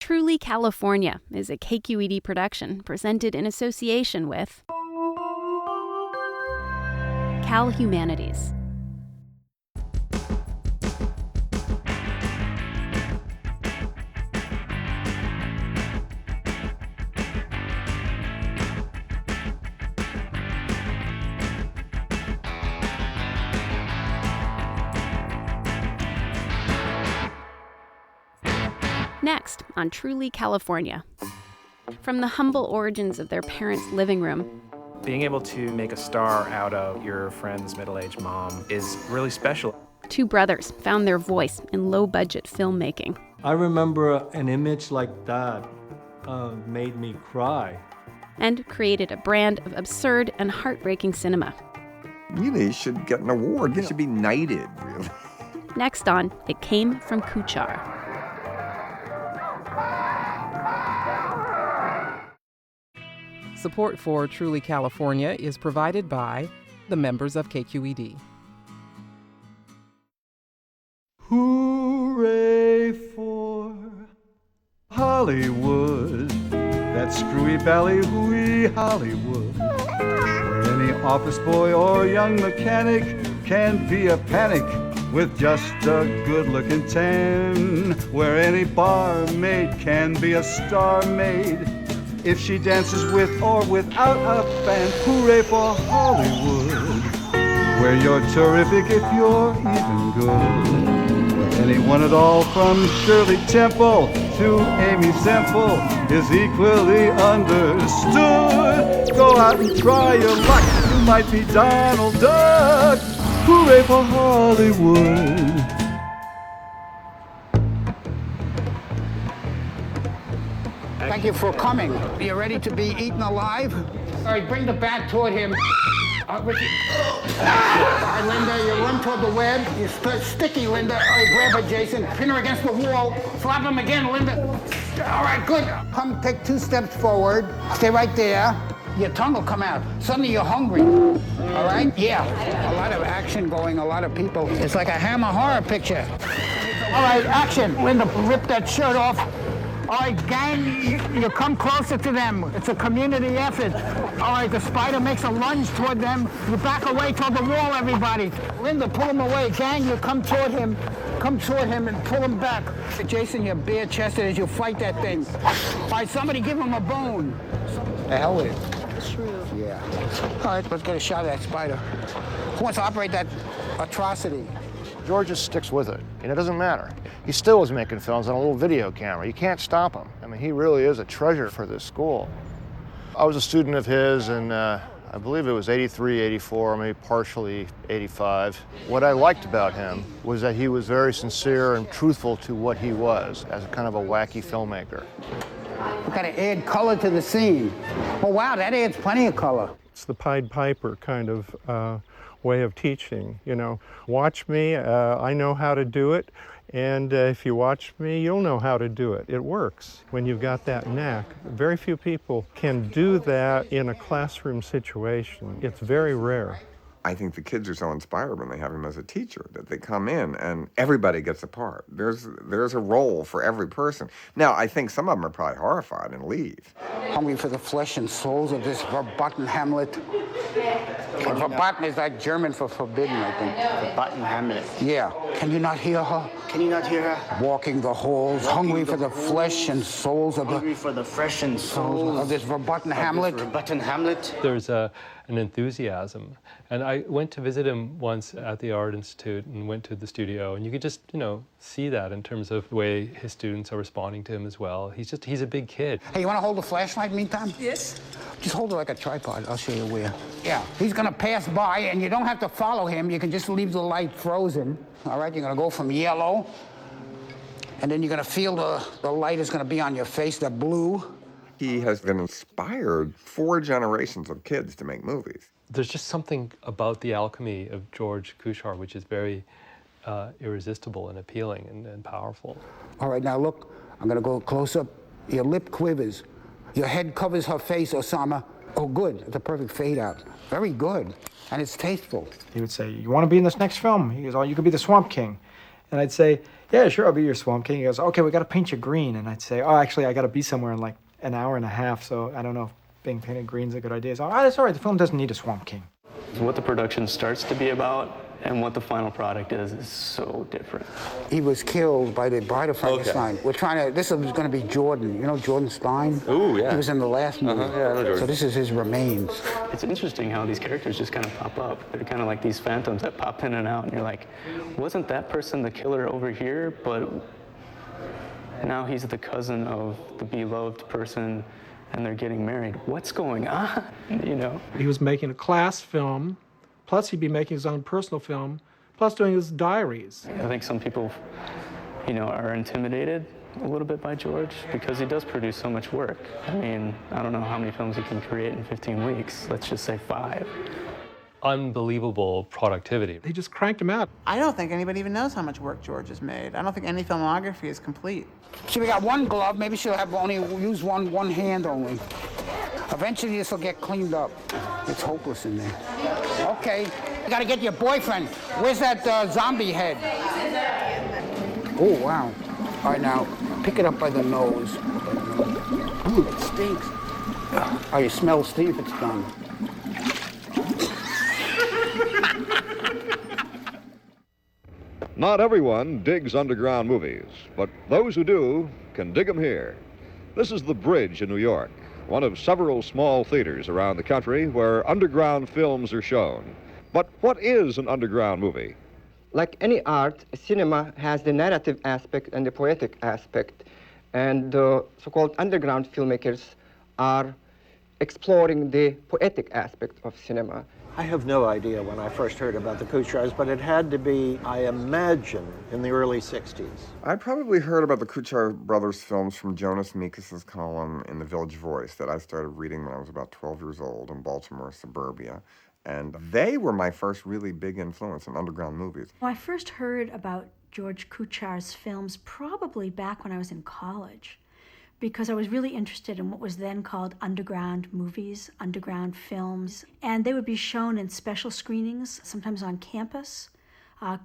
Truly California is a KQED production presented in association with Cal Humanities. Next on Truly California. From the humble origins of their parents' living room, being able to make a star out of your friend's middle-aged mom is really special. Two brothers found their voice in low-budget filmmaking. I remember an image like that made me cry. And created a brand of absurd and heartbreaking cinema. Really should get an award. He should be knighted, really. Next on It Came from Kuchar. Support for Truly California is provided by the members of KQED. Hooray for Hollywood, that screwy ballyhooey Hollywood, where any office boy or young mechanic can be a panic with just a good-looking tan, where any barmaid can be a star maid if she dances with or without a band. Hooray for Hollywood, where you're terrific if you're even good. Where anyone at all from Shirley Temple to Amy Semple is equally understood. Go out and try your luck, you might be Donald Duck. Hooray for Hollywood. Thank you for coming. Are you ready to be eaten alive? All right, bring the bat toward him. Ricky. All right, Linda, you run toward the web. You're sticky, Linda. All right, grab her, Jason. Pin her against the wall. Slap him again, Linda. All right, good. Come take 2 steps forward. Stay right there. Your tongue will come out. Suddenly you're hungry. All right? Yeah. A lot of action going, a lot of people. It's like a Hammer horror picture. All right, action. Linda, rip that shirt off. All right, gang, you come closer to them. It's a community effort. All right, the spider makes a lunge toward them. You back away toward the wall, everybody. Linda, pull him away. Gang, you come toward him. Come toward him and pull him back. Jason, you're bare-chested as you fight that thing. All right, somebody give him a bone. The hell with it. True. Yeah. All right, let's get a shot of that spider. Who wants to operate that atrocity? George just sticks with it, and it doesn't matter. He still is making films on a little video camera. You can't stop him. I mean, he really is a treasure for this school. I was a student of his, and I believe it was 83, 84, maybe partially 85. What I liked about him was that he was very sincere and truthful to what he was as a kind of a wacky filmmaker. We've got to add color to the scene. Oh, wow, that adds plenty of color. It's the Pied Piper kind of way of teaching, you know. Watch me, I know how to do it, and if you watch me, you'll know how to do it. It works when you've got that knack. Very few people can do that in a classroom situation. It's very rare. I think the kids are so inspired when they have him as a teacher that they come in and everybody gets a part. There's a role for every person. Now, I think some of them are probably horrified and leave. Hungry for the flesh and souls of this verboten Hamlet. Verboten is that German for forbidden, I think. Verboten Hamlet. Yeah. Can you not hear her? Can you not hear her? Walking the halls, hungry for the flesh and souls of hungry for the flesh and souls of this verboten Hamlet. Verboten Hamlet. There's an enthusiasm. And I went to visit him once at the Art Institute and went to the studio, and you could just, see that in terms of the way his students are responding to him as well. He's a big kid. Hey, you want to hold the flashlight meantime? Yes. Just hold it like a tripod. I'll show you where. Yeah. He's going to pass by, and you don't have to follow him. You can just leave the light frozen. All right, you're going to go from yellow, and then you're going to feel the light is going to be on your face, the blue. He has been inspired 4 generations of kids to make movies. There's just something about the alchemy of George Kuchar which is very irresistible and appealing and powerful. All right, now look, I'm going to go close up. Your lip quivers. Your head covers her face, Osama. Oh, good. It's a perfect fade out. Very good. And it's tasteful. He would say, you want to be in this next film? He goes, oh, you could be the Swamp King. And I'd say, yeah, sure, I'll be your Swamp King. He goes, okay, we got to paint you green. And I'd say, oh, actually, I got to be somewhere in like an hour and a half, so I don't know if being painted green's a good idea. So, that's all right, the film doesn't need a Swamp King. What the production starts to be about and what the final product is so different. He was killed by the Bride of Frankenstein. Okay. This was going to be Jordan. You know Jordan Stein? Ooh, yeah. He was in the last movie. Yeah, I know Jordan. So this is his remains. It's interesting how these characters just kind of pop up. They're kind of like these phantoms that pop in and out, and you're like, wasn't that person the killer over here? But now he's the cousin of the beloved person, and they're getting married. What's going on? You know? He was making a class film, plus he'd be making his own personal film, plus doing his diaries. I think some people, are intimidated a little bit by George because he does produce so much work. I mean, I don't know how many films he can create in 15 weeks. Let's just say 5. Unbelievable productivity. He just cranked him out. I don't think anybody even knows how much work George has made. I don't think any filmography is complete. See, we got one glove. Maybe she'll have only use one hand only. Eventually, this will get cleaned up. It's hopeless in there. Okay, you gotta get your boyfriend. Where's that zombie head? Oh, wow. All right, now, pick it up by the nose. Ooh, it stinks. Oh, you smell, see if it's done. Not everyone digs underground movies, but those who do can dig them here. This is The Bridge in New York, one of several small theaters around the country where underground films are shown. But what is an underground movie? Like any art, cinema has the narrative aspect and the poetic aspect, and the so-called underground filmmakers are exploring the poetic aspect of cinema. I have no idea when I first heard about the Kuchars, but it had to be, I imagine, in the early 60s. I probably heard about the Kuchar brothers films from Jonas Mekas' column in the Village Voice that I started reading when I was about 12 years old in Baltimore suburbia. And they were my first really big influence in underground movies. Well, I first heard about George Kuchar's films probably back when I was in college, because I was really interested in what was then called underground movies, underground films. And they would be shown in special screenings, sometimes on campus.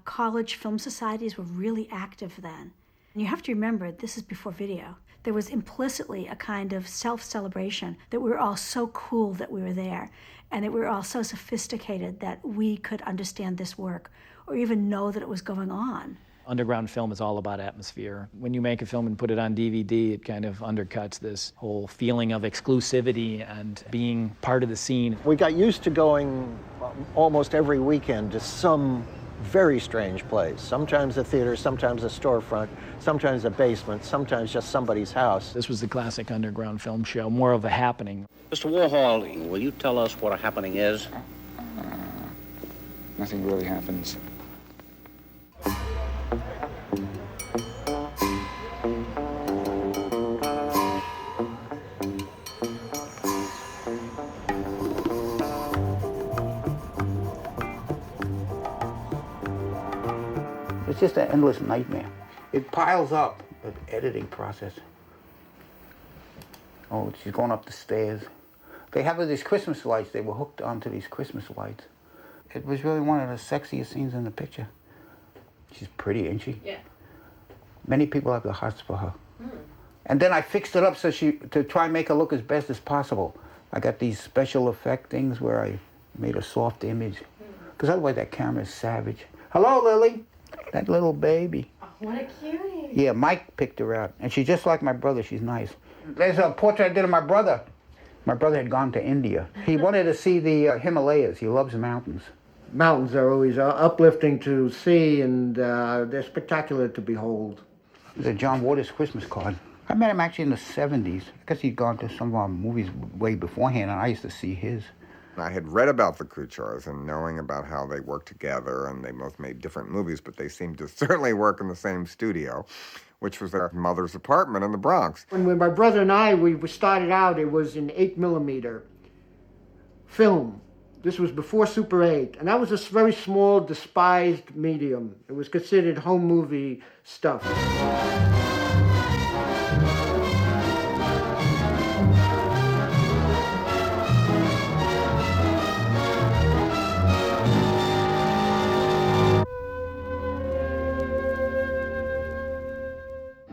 College film societies were really active then. And you have to remember, this is before video. There was implicitly a kind of self-celebration that we were all so cool that we were there, and that we were all so sophisticated that we could understand this work or even know that it was going on. Underground film is all about atmosphere. When you make a film and put it on DVD, it kind of undercuts this whole feeling of exclusivity and being part of the scene. We got used to going almost every weekend to some very strange place. Sometimes a theater, sometimes a storefront, sometimes a basement, sometimes just somebody's house. This was the classic underground film show, more of a happening. Mr. Warhol, will you tell us what a happening is? Nothing really happens. It's just an endless nightmare. It piles up, the editing process. Oh, she's going up the stairs. They have these Christmas lights. They were hooked onto these Christmas lights. It was really one of the sexiest scenes in the picture. She's pretty, ain't she? Yeah. Many people have the hearts for her. And then I fixed it up so to try and make her look as best as possible. I got these special effect things where I made a soft image. Because otherwise that camera is savage. Hello, Lily. That little baby. Oh, what a cutie. Yeah, Mike picked her out. And she's just like my brother. She's nice. There's a portrait I did of my brother. My brother had gone to India. He wanted to see the Himalayas. He loves mountains. Mountains are always uplifting to see, and they're spectacular to behold. There's a John Waters Christmas card. I met him actually in the 70s. I guess he'd gone to some of our movies way beforehand, and I used to see his. I had read about the Kuchars and knowing about how they worked together, and they both made different movies, but they seemed to certainly work in the same studio, which was their mother's apartment in the Bronx. When my brother and I, we started out, it was an 8mm film. This was before Super 8, and that was a very small, despised medium. It was considered home movie stuff.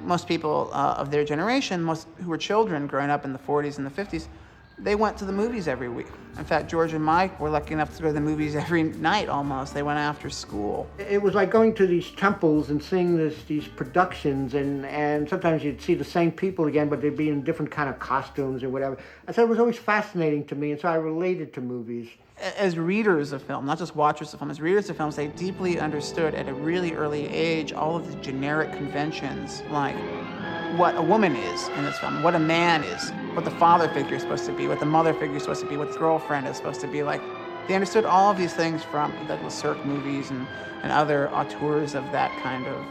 most people of their generation, most who were children growing up in the 40s and the 50s, they went to the movies every week. In fact, George and Mike were lucky enough to go to the movies every night almost. They went after school. It was like going to these temples and seeing these productions, and sometimes you'd see the same people again, but they'd be in different kind of costumes or whatever. And so it was always fascinating to me, and so I related to movies. As readers of film, not just watchers of film, as readers of films, they deeply understood at a really early age all of the generic conventions, like what a woman is in this film, what a man is, what the father figure is supposed to be, what the mother figure is supposed to be, what the girlfriend is supposed to be like. They understood all of these things from Douglas Sirk movies and other auteurs of that kind of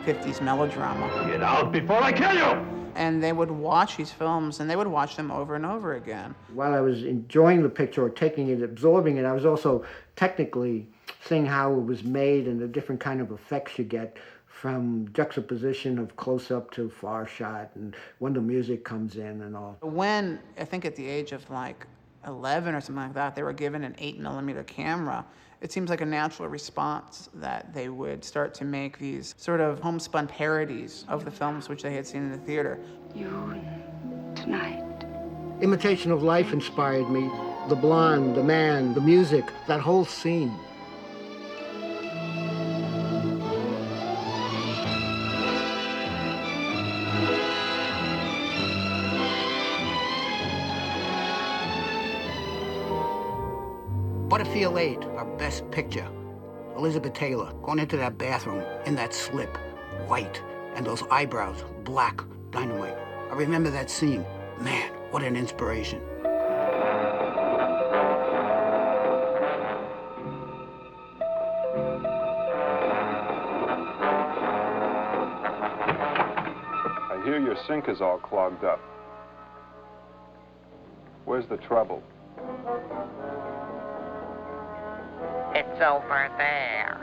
50s melodrama. Get out before I kill you! And they would watch these films, and they would watch them over and over again. While I was enjoying the picture or taking it, absorbing it, I was also technically seeing how it was made and the different kind of effects you get from juxtaposition of close-up to far shot and when the music comes in and all. When, I think at the age of like 11 or something like that, they were given an 8mm camera, it seems like a natural response that they would start to make these sort of homespun parodies of the films which they had seen in the theater. You tonight. Imitation of Life inspired me. The blonde, the man, the music, that whole scene. Butterfield 8, our best picture. Elizabeth Taylor going into that bathroom in that slip, white, and those eyebrows, black, dynamite. I remember that scene. Man, what an inspiration. I hear your sink is all clogged up. Where's the trouble? It's over there.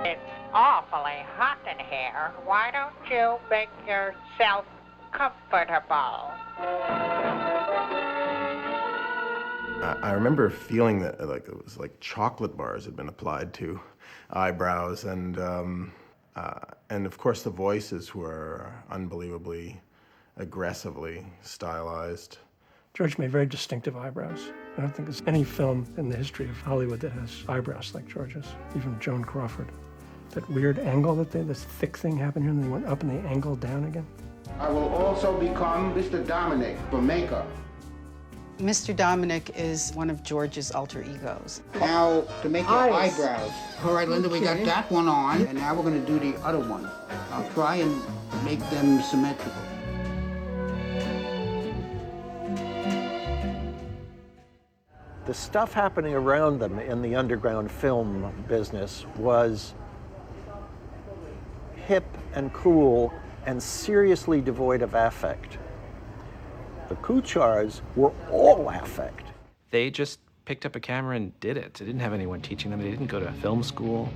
It's awfully hot in here. Why don't you make yourself comfortable? I remember feeling that like it was like chocolate bars had been applied to eyebrows, and of course the voices were unbelievably aggressively stylized. George made very distinctive eyebrows. I don't think there's any film in the history of Hollywood that has eyebrows like George's, even Joan Crawford. That weird angle this thick thing happened here, and they went up and they angled down again. I will also become Mr. Dominic for makeup. Mr. Dominic is one of George's alter egos. Now, to make your Eyes. eyebrows. All right, Linda, we got that one on, and now we're going to do the other one. I'll try and make them symmetrical. The stuff happening around them in the underground film business was hip and cool and seriously devoid of affect. The Kuchars were all affect. They just picked up a camera and did it. They didn't have anyone teaching them. They didn't go to film school.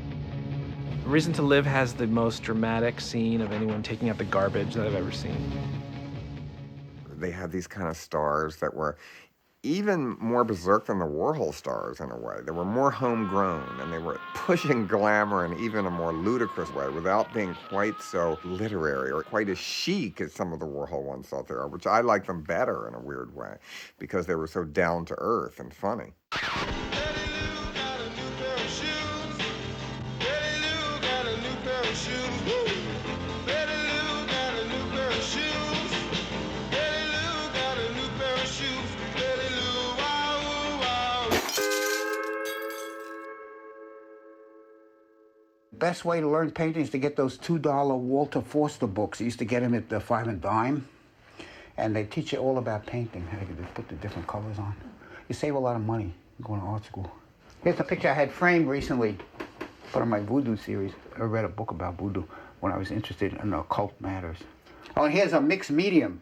Reason to Live has the most dramatic scene of anyone taking out the garbage that I've ever seen. They had these kind of stars that were even more berserk than the Warhol stars in a way. They were more homegrown, and they were pushing glamour in even a more ludicrous way without being quite so literary or quite as chic as some of the Warhol ones thought they are, which I like them better in a weird way because they were so down to earth and funny. Best way to learn painting is to get those $2 Walter Forster books. You used to get them at the 5 and dime. And they teach you all about painting, how to put the different colors on. You save a lot of money going to art school. Here's a picture I had framed recently, part of my voodoo series. I read a book about voodoo when I was interested in occult matters. Oh, and here's a mixed medium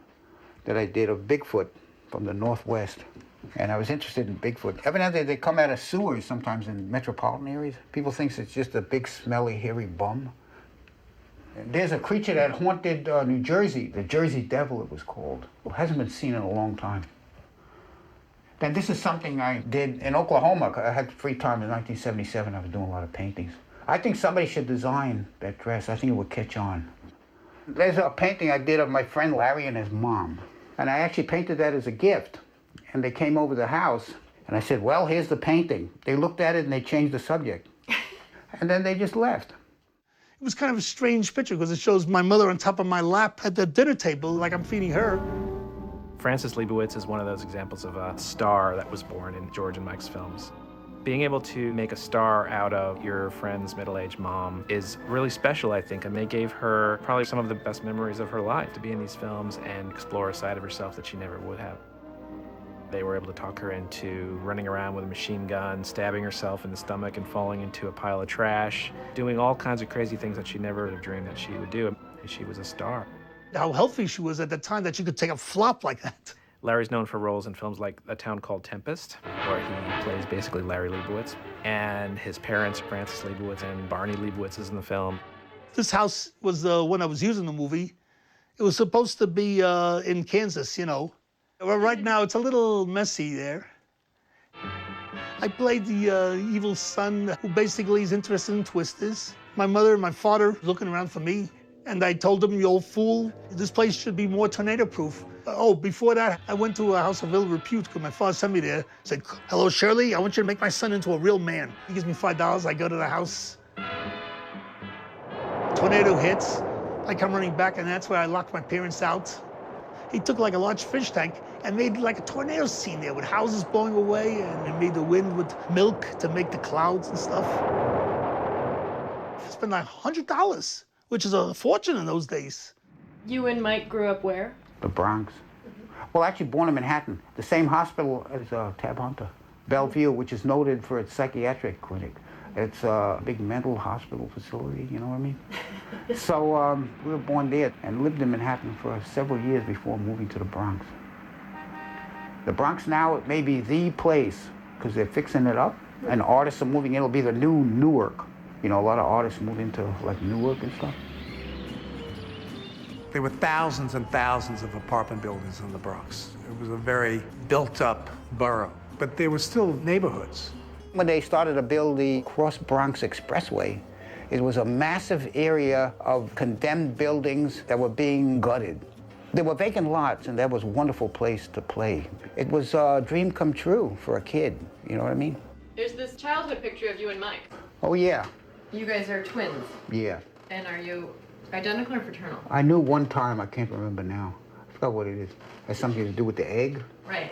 that I did of Bigfoot from the Northwest. And I was interested in Bigfoot. Evidently, they come out of sewers sometimes in metropolitan areas. People think it's just a big, smelly, hairy bum. There's a creature that haunted New Jersey, the Jersey Devil it was called. It hasn't been seen in a long time. And this is something I did in Oklahoma. I had free time in 1977. I was doing a lot of paintings. I think somebody should design that dress. I think it would catch on. There's a painting I did of my friend Larry and his mom. And I actually painted that as a gift. And they came over to the house, and I said, well, here's the painting. They looked at it and they changed the subject. And then they just left. It was kind of a strange picture because it shows my mother on top of my lap at the dinner table like I'm feeding her. Frances Leibowitz is one of those examples of a star that was born in George and Mike's films. Being able to make a star out of your friend's middle-aged mom is really special, I think, and they gave her probably some of the best memories of her life, to be in these films and explore a side of herself that she never would have. They were able to talk her into running around with a machine gun, stabbing herself in the stomach and falling into a pile of trash, doing all kinds of crazy things that she never would have dreamed that she would do. And she was a star. How healthy she was at the time that she could take a flop like that. Larry's known for roles in films like A Town Called Tempest, where he plays basically Larry Leibowitz, and his parents, Frances Leibowitz and Barney Leibowitz, is in the film. This house was the one I was using in the movie. It was supposed to be in Kansas, you know. Well, right now, it's a little messy there. I played the evil son who basically is interested in twisters. My mother and my father looking around for me. And I told them, you old fool, this place should be more tornado-proof. Oh, before that, I went to a house of ill repute because my father sent me there. Said, hello, Shirley, I want you to make my son into a real man. He gives me $5, I go to the house. Tornado hits, I come running back, and that's where I locked my parents out. He took like a large fish tank and made like a tornado scene there with houses blowing away, and it made the wind with milk to make the clouds and stuff. I spent like $100. Which is a fortune in those days. You and Mike grew up where? The Bronx. Well, actually born in Manhattan, the same hospital as Tab Hunter. Bellevue, which is noted for its psychiatric clinic. It's a big mental hospital facility, you know what I mean? So we were born there and lived in Manhattan for several years before moving to the Bronx. The Bronx now, it may be the place, because they're fixing it up, and artists are moving in. It'll be the new Newark. You know, a lot of artists move into like Newark and stuff. There were thousands and thousands of apartment buildings in the Bronx. It was a very built-up borough, but there were still neighborhoods. When they started to build the Cross Bronx Expressway, it was a massive area of condemned buildings that were being gutted. There were vacant lots, and that was a wonderful place to play. It was a dream come true for a kid, you know what I mean? There's this childhood picture of you and Mike. Oh, yeah. You guys are twins. Yeah. And are you identical or fraternal? I knew one time, I can't remember now. I forgot what it is. It has something to do with the egg. Right.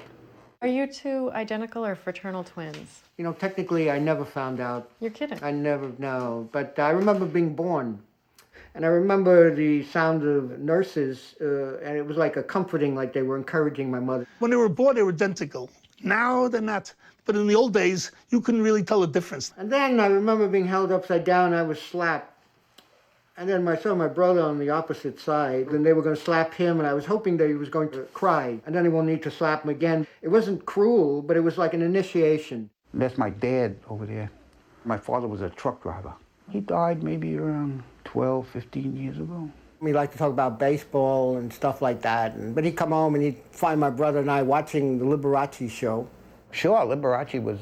Are you two identical or fraternal twins? You know, technically, I never found out. You're kidding. I never know. But I remember being born. And I remember the sound of nurses, and it was like a comforting, like they were encouraging my mother. When they were born, they were identical. Now they're not. But in the old days, you couldn't really tell the difference. And then I remember being held upside down, I was slapped. And then I saw my brother on the opposite side, and they were going to slap him, and I was hoping that he was going to cry. And then he won't need to slap him again. It wasn't cruel, but it was like an initiation. That's my dad over there. My father was a truck driver. He died maybe around 12, 15 years ago. We like to talk about baseball and stuff like that. But he'd come home and he'd find my brother and I watching the Liberace show. Sure, Liberace was,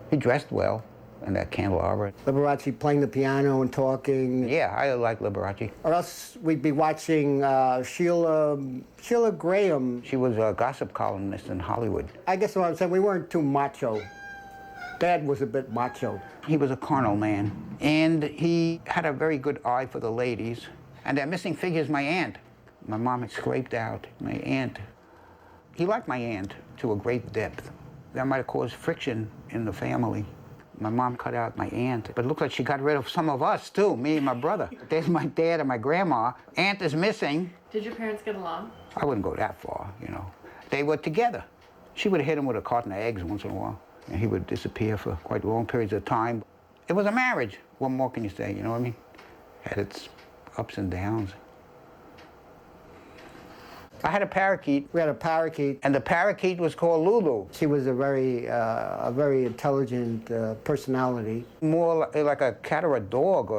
he dressed well in that candelabra. Liberace playing the piano and talking. Yeah, I like Liberace. Or else we'd be watching Sheila Graham. She was a gossip columnist in Hollywood. I guess what I'm saying, we weren't too macho. Dad was a bit macho. He was a carnal man, and he had a very good eye for the ladies. And that missing figure is my aunt. My mom had scraped out my aunt. He liked my aunt to a great depth. That might have caused friction in the family. My mom cut out my aunt, but it looked like she got rid of some of us too, me and my brother. There's my dad and my grandma. Aunt is missing. Did your parents get along? I wouldn't go that far, you know. They were together. She would hit him with a carton of eggs once in a while, and he would disappear for quite long periods of time. It was a marriage. What more can you say, you know what I mean? Had its ups and downs. I had a parakeet. We had a parakeet. And the parakeet was called Lulu. She was a very intelligent personality. More like a cat or a dog,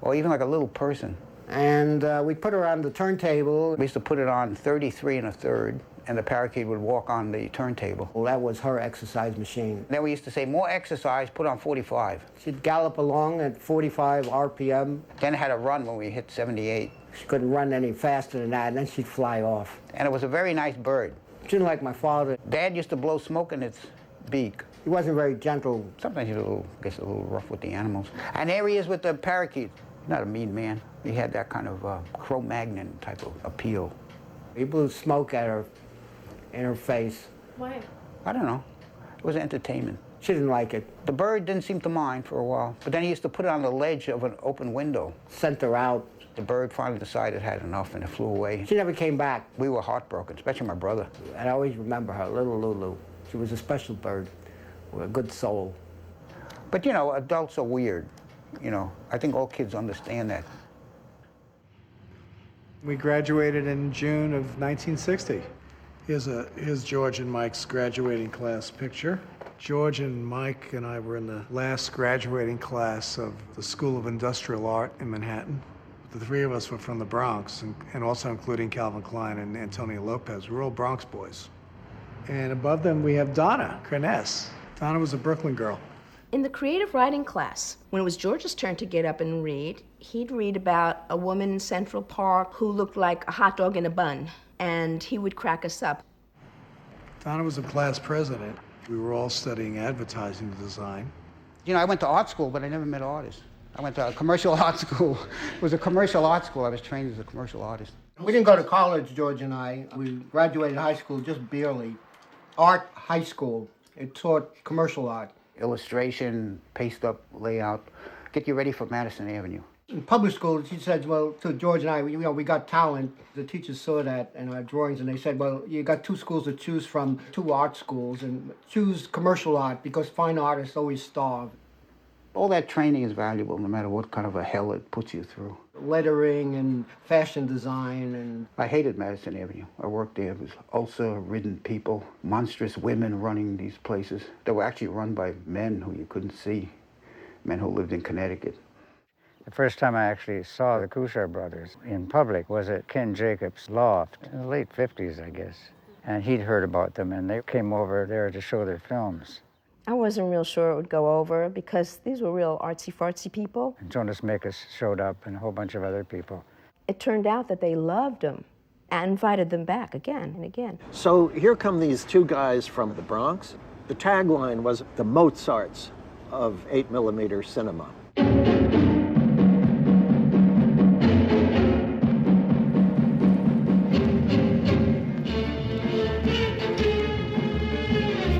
or even like a little person. And we put her on the turntable. We used to put it on 33 1/3, and the parakeet would walk on the turntable. Well, that was her exercise machine. Then we used to say, more exercise, put on 45. She'd gallop along at 45 RPM. Then it had a run when we hit 78. She couldn't run any faster than that, and then she'd fly off. And it was a very nice bird. She didn't like my father. Dad used to blow smoke in its beak. He wasn't very gentle. Sometimes he was a little rough with the animals. And there he is with the parakeet. Not a mean man. He had that kind of Cro-Magnon type of appeal. He blew smoke at her, in her face. Why? I don't know. It was entertainment. She didn't like it. The bird didn't seem to mind for a while, but then he used to put it on the ledge of an open window. Sent her out. The bird finally decided it had enough and it flew away. She never came back. We were heartbroken, especially my brother. I always remember her, little Lulu. She was a special bird with a good soul. But you know, adults are weird. You know, I think all kids understand that. We graduated in June of 1960. Here's George and Mike's graduating class picture. George and Mike and I were in the last graduating class of the School of Industrial Art in Manhattan. The three of us were from the Bronx, and also including Calvin Klein and Antonio Lopez. We were all Bronx boys. And above them we have Donna Crness. Donna was a Brooklyn girl. In the creative writing class, when it was George's turn to get up and read, he'd read about a woman in Central Park who looked like a hot dog in a bun, and he would crack us up. Donna was a class president. We were all studying advertising design. You know, I went to art school, but I never met artists. I went to a commercial art school. It was a commercial art school. I was trained as a commercial artist. We didn't go to college, George and I. We graduated high school just barely. Art high school. It taught commercial art. Illustration, paste up layout, get you ready for Madison Avenue. In public school, she said, well, to George and I, we got talent. The teachers saw that in our drawings, and they said, well, you got two schools to choose from, two art schools, and choose commercial art because fine artists always starve. All that training is valuable, no matter what kind of a hell it puts you through. Lettering and fashion design and... I hated Madison Avenue. I worked there. It was ulcer-ridden people, monstrous women running these places. They were actually run by men who you couldn't see, men who lived in Connecticut. The first time I actually saw the Kuchar brothers in public was at Ken Jacobs' loft in the late 50s, I guess. And he'd heard about them, and they came over there to show their films. I wasn't real sure it would go over because these were real artsy-fartsy people. And Jonas Mekas showed up and a whole bunch of other people. It turned out that they loved them and invited them back again and again. So here come these two guys from the Bronx. The tagline was the Mozarts of 8mm cinema.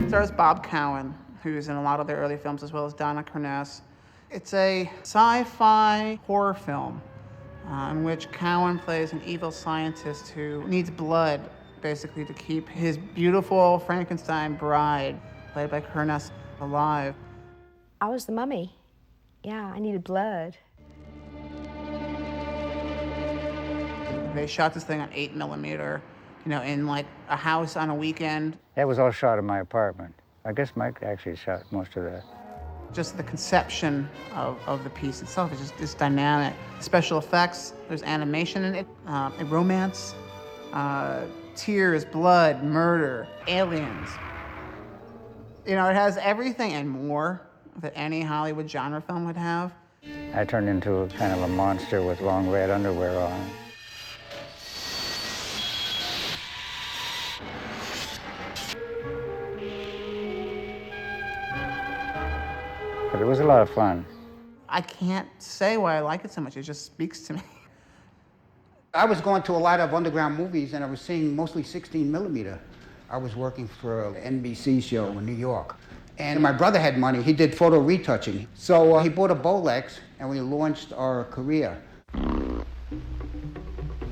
Stars Bob Cowan, who's in a lot of their early films, as well as Donna Crness. It's a sci-fi horror film in which Cowan plays an evil scientist who needs blood, basically, to keep his beautiful Frankenstein bride, played by Crness, alive. I was the mummy. Yeah, I needed blood. They shot this thing on 8mm, you know, in like a house on a weekend. That was all shot in my apartment. I guess Mike actually shot most of that. Just the conception of the piece itself is just this dynamic. Special effects, there's animation in it, romance, tears, blood, murder, aliens. You know, it has everything and more that any Hollywood genre film would have. I turned into kind of a monster with long red underwear on. But it was a lot of fun. I can't say why I like it so much. It just speaks to me. I was going to a lot of underground movies, and I was seeing mostly 16mm. I was working for an NBC show in New York. And my brother had money. He did photo retouching. So he bought a Bolex, and we launched our career.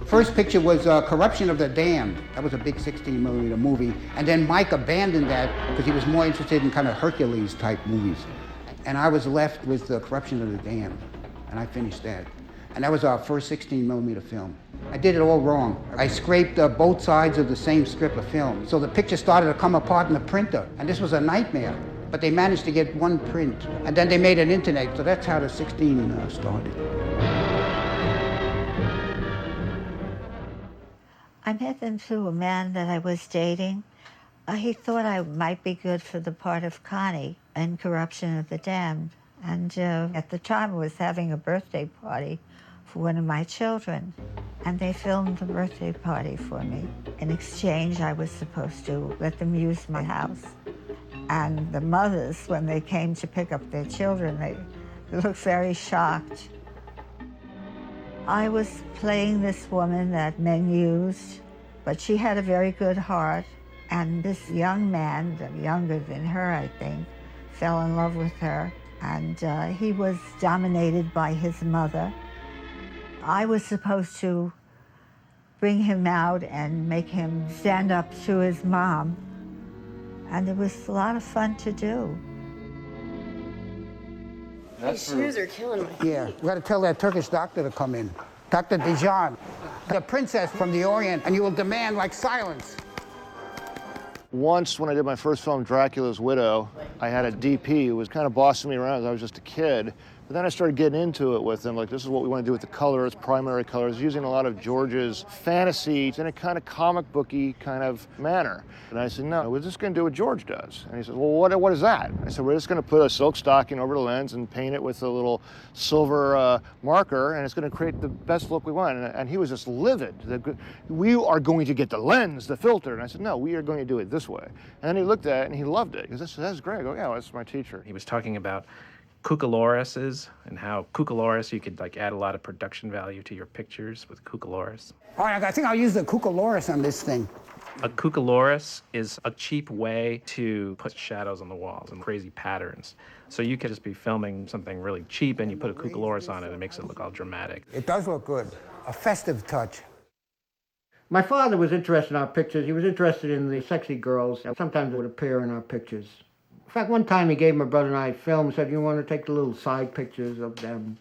First picture was Corruption of the Damned. That was a big 16mm movie. And then Mike abandoned that because he was more interested in kind of Hercules-type movies. And I was left with Corruption of the Damned, and I finished that. And that was our first 16mm film. I did it all wrong. I scraped both sides of the same strip of film. So the picture started to come apart in the printer, and this was a nightmare. But they managed to get one print, and then they made an internet, so that's how the 16 started. I met them through a man that I was dating. He thought I might be good for the part of Connie in Corruption of the Damned. And at the time, I was having a birthday party for one of my children. And they filmed the birthday party for me. In exchange, I was supposed to let them use my house. And the mothers, when they came to pick up their children, they looked very shocked. I was playing this woman that men used, but she had a very good heart. And this young man, younger than her, I think, fell in love with her. And he was dominated by his mother. I was supposed to bring him out and make him stand up to his mom. And it was a lot of fun to do. These shoes are killing my feet. Yeah, we got to tell that Turkish doctor to come in. Dr. Dijon, the princess from the Orient, and you will demand like silence. Once, when I did my first film, Dracula's Widow, I had a DP who was kind of bossing me around as I was just a kid. But then I started getting into it with him, like, this is what we want to do with the colors, primary colors, using a lot of George's fantasies in a kind of comic booky kind of manner. And I said, no, we're just going to do what George does. And he said, well, what is that? I said, we're just going to put a silk stocking over the lens and paint it with a little silver marker, and it's going to create the best look we want. And he was just livid. We are going to get the lens, the filter. And I said, no, we are going to do it this way. And then he looked at it, and he loved it. He goes, that's great. I go, yeah, well, that's my teacher. He was talking about Cucalorises and how Cucaloris, you could like add a lot of production value to your pictures with Cucaloris. All right, I think I'll use the Cucaloris on this thing. A Cucaloris is a cheap way to put shadows on the walls and crazy patterns. So you could just be filming something really cheap and you put a Cucaloris on it and it makes it look all dramatic. It does look good. A festive touch. My father was interested in our pictures. He was interested in the sexy girls. Sometimes it would appear in our pictures. In fact, one time he gave my brother and I film, said, you want to take the little side pictures of them?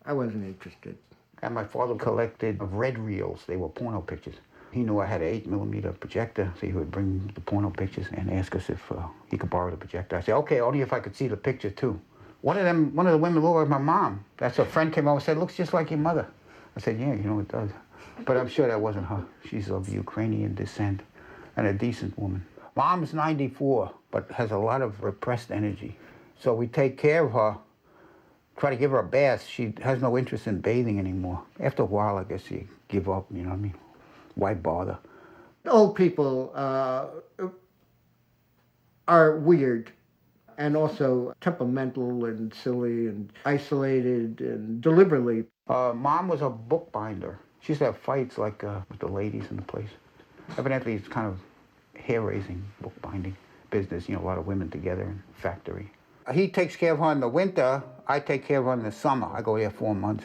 I wasn't interested. And my father collected red reels. They were porno pictures. He knew I had an 8mm projector, so he would bring the porno pictures and ask us if he could borrow the projector. I said, okay, only if I could see the picture too. One of the women looked like my mom. That's a friend came over and said, looks just like your mother. I said, yeah, it does. But I'm sure that wasn't her. She's of Ukrainian descent and a decent woman. Mom's 94, but has a lot of repressed energy. So we take care of her, try to give her a bath. She has no interest in bathing anymore. After a while, I guess you give up, you know what I mean? Why bother? Old people are weird and also temperamental and silly and isolated and deliberately. Mom was a bookbinder. She used to have fights like with the ladies in the place. Evidently, it's kind of hair-raising, bookbinding business, a lot of women together in a factory. He takes care of her in the winter. I take care of her in the summer. I go there 4 months.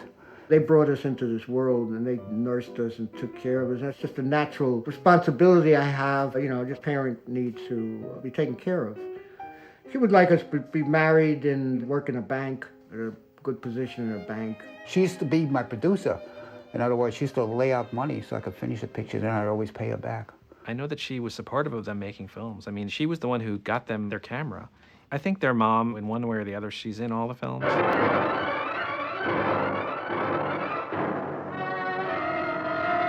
They brought us into this world and they nursed us and took care of us. That's just a natural responsibility I have. Just parent needs to be taken care of. She would like us to be married and work in a bank, at a good position in a bank. She used to be my producer. In other words, she used to lay out money so I could finish the pictures, and I'd always pay her back. I know that she was supportive of them making films. I mean, she was the one who got them their camera. I think their mom, in one way or the other, she's in all the films.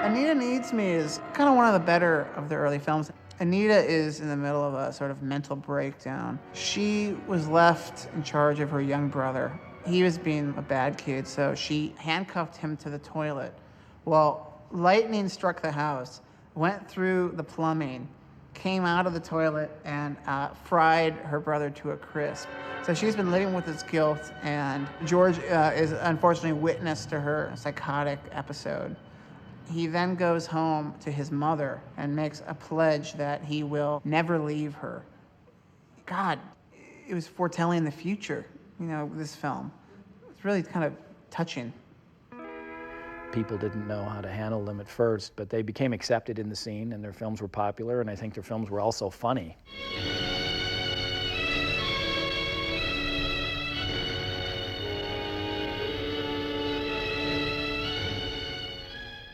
Anita Needs Me is kind of one of the better of the early films. Anita is in the middle of a sort of mental breakdown. She was left in charge of her young brother. He was being a bad kid, so she handcuffed him to the toilet. Well, lightning struck the house, went through the plumbing, came out of the toilet, and fried her brother to a crisp. So she's been living with this guilt, and George is unfortunately witness to her psychotic episode. He then goes home to his mother and makes a pledge that he will never leave her. God, it was foretelling the future, this film. It's really kind of touching. People didn't know how to handle them at first, but they became accepted in the scene and their films were popular, and I think their films were also funny.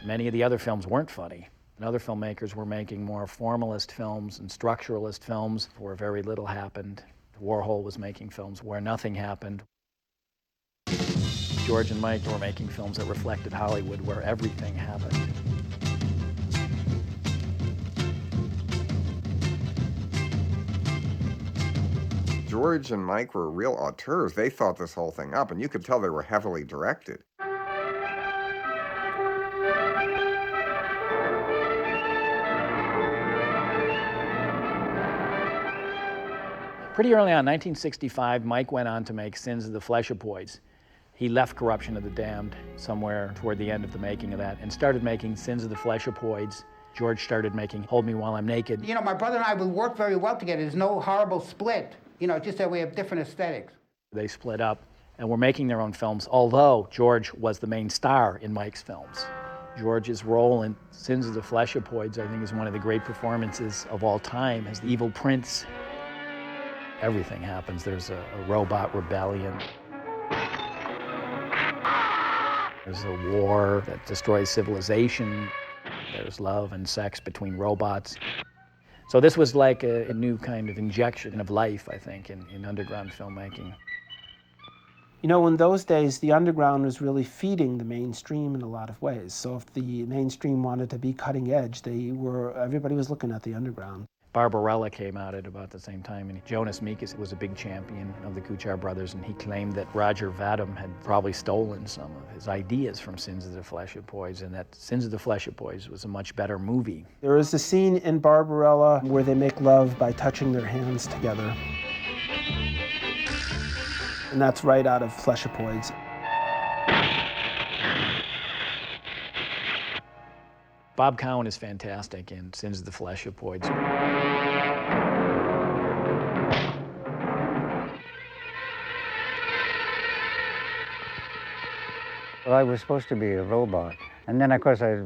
Many of the other films weren't funny. And other filmmakers were making more formalist films and structuralist films where very little happened. Warhol was making films where nothing happened. George and Mike were making films that reflected Hollywood where everything happened. George and Mike were real auteurs. They thought this whole thing up, and you could tell they were heavily directed. Pretty early on, 1965, Mike went on to make Sins of the Fleshopoids. He left Corruption of the Damned somewhere toward the end of the making of that and started making Sins of the Fleshopoids. George started making Hold Me While I'm Naked. You know, my brother and I, we work very well together. There's no horrible split. You know, just that we have different aesthetics. They split up and were making their own films, although George was the main star in Mike's films. George's role in Sins of the Fleshopoids, I think, is one of the great performances of all time as the evil prince. Everything happens. There's a robot rebellion. There's a war that destroys civilization. There's love and sex between robots. So this was like a new kind of injection of life, I think, in underground filmmaking. You know, in those days, the underground was really feeding the mainstream in a lot of ways. So if the mainstream wanted to be cutting edge, everybody was looking at the underground. Barbarella came out at about the same time, and Jonas Mekas was a big champion of the Kuchar brothers, and he claimed that Roger Vadim had probably stolen some of his ideas from Sins of the Fleshopoids, and that Sins of the Fleshopoids was a much better movie. There is a scene in Barbarella where they make love by touching their hands together. And that's right out of Fleshopoids. Bob Cowan is fantastic in Sins of the Fleshopoids. Well, I was supposed to be a robot. And then, of course, I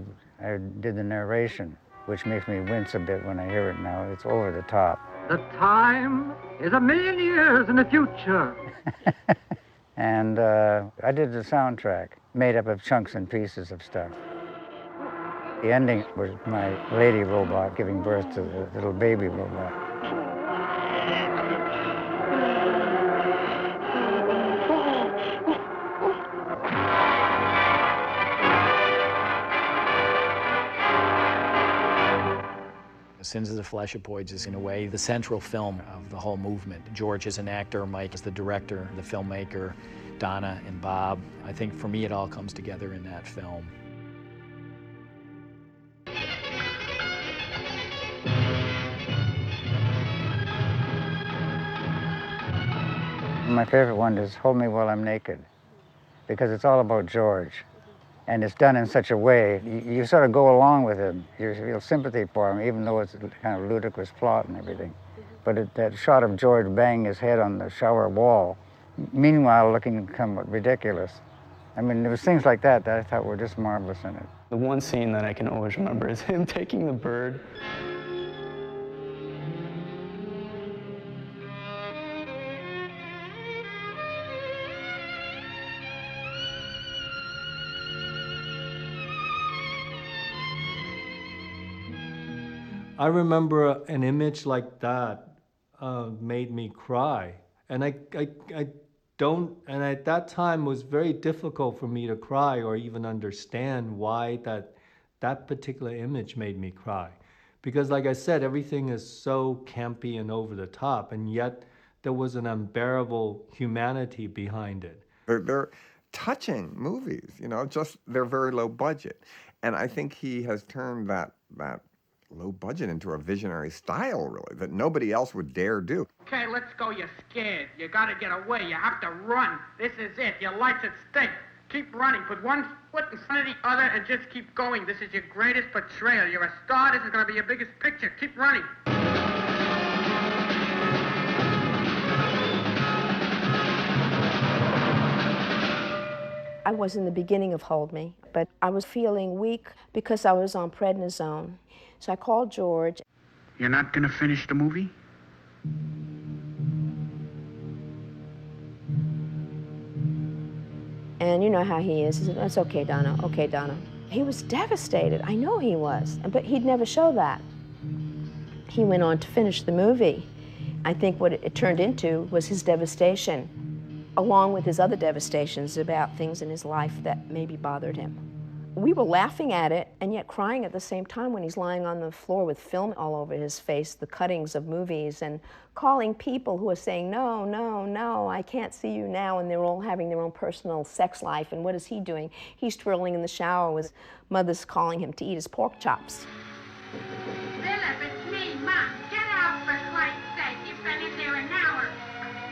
did the narration, which makes me wince a bit when I hear it now. It's over the top. The time is 1,000,000 years in the future. And I did the soundtrack, made up of chunks and pieces of stuff. The ending was my lady robot giving birth to the little baby robot. Sins of the Fleshopoids is, in a way, the central film of the whole movement. George is an actor, Mike is the director, the filmmaker, Donna and Bob. I think for me it all comes together in that film. My favorite one is Hold Me While I'm Naked, because it's all about George. And it's done in such a way, you sort of go along with him. You feel sympathy for him, even though it's a kind of ludicrous plot and everything. But that shot of George banging his head on the shower wall, meanwhile looking somewhat ridiculous. I mean, there was things like that I thought were just marvelous in it. The one scene that I can always remember is him taking the bird. I remember an image like that made me cry. And and at that time it was very difficult for me to cry or even understand why that particular image made me cry. Because like I said, everything is so campy and over the top, and yet there was an unbearable humanity behind it. They're touching movies, you know, just they're very low budget. And I think he has turned that low budget into a visionary style, really, that nobody else would dare do. Okay, let's go. You're scared. You gotta get away. You have to run. This is it. Your life's at stake. Keep running. Put one foot in front of the other and just keep going. This is your greatest portrayal. You're a star. This is gonna be your biggest picture. Keep running. I was in the beginning of Hold Me, but I was feeling weak because I was on prednisone. So I called George. You're not gonna finish the movie? And you know how he is. He said, "That's okay, Donna. Okay, Donna." He was devastated. I know he was, but he'd never show that. He went on to finish the movie. I think what it turned into was his devastation, along with his other devastations about things in his life that maybe bothered him. We were laughing at it and yet crying at the same time when he's lying on the floor with film all over his face, the cuttings of movies, and calling people who are saying, no, no, no, I can't see you now, and they're all having their own personal sex life, and what is he doing? He's twirling in the shower with mother's calling him to eat his pork chops. Philip, it's me, Mom. Get out for Christ's sake. You've been in there an hour.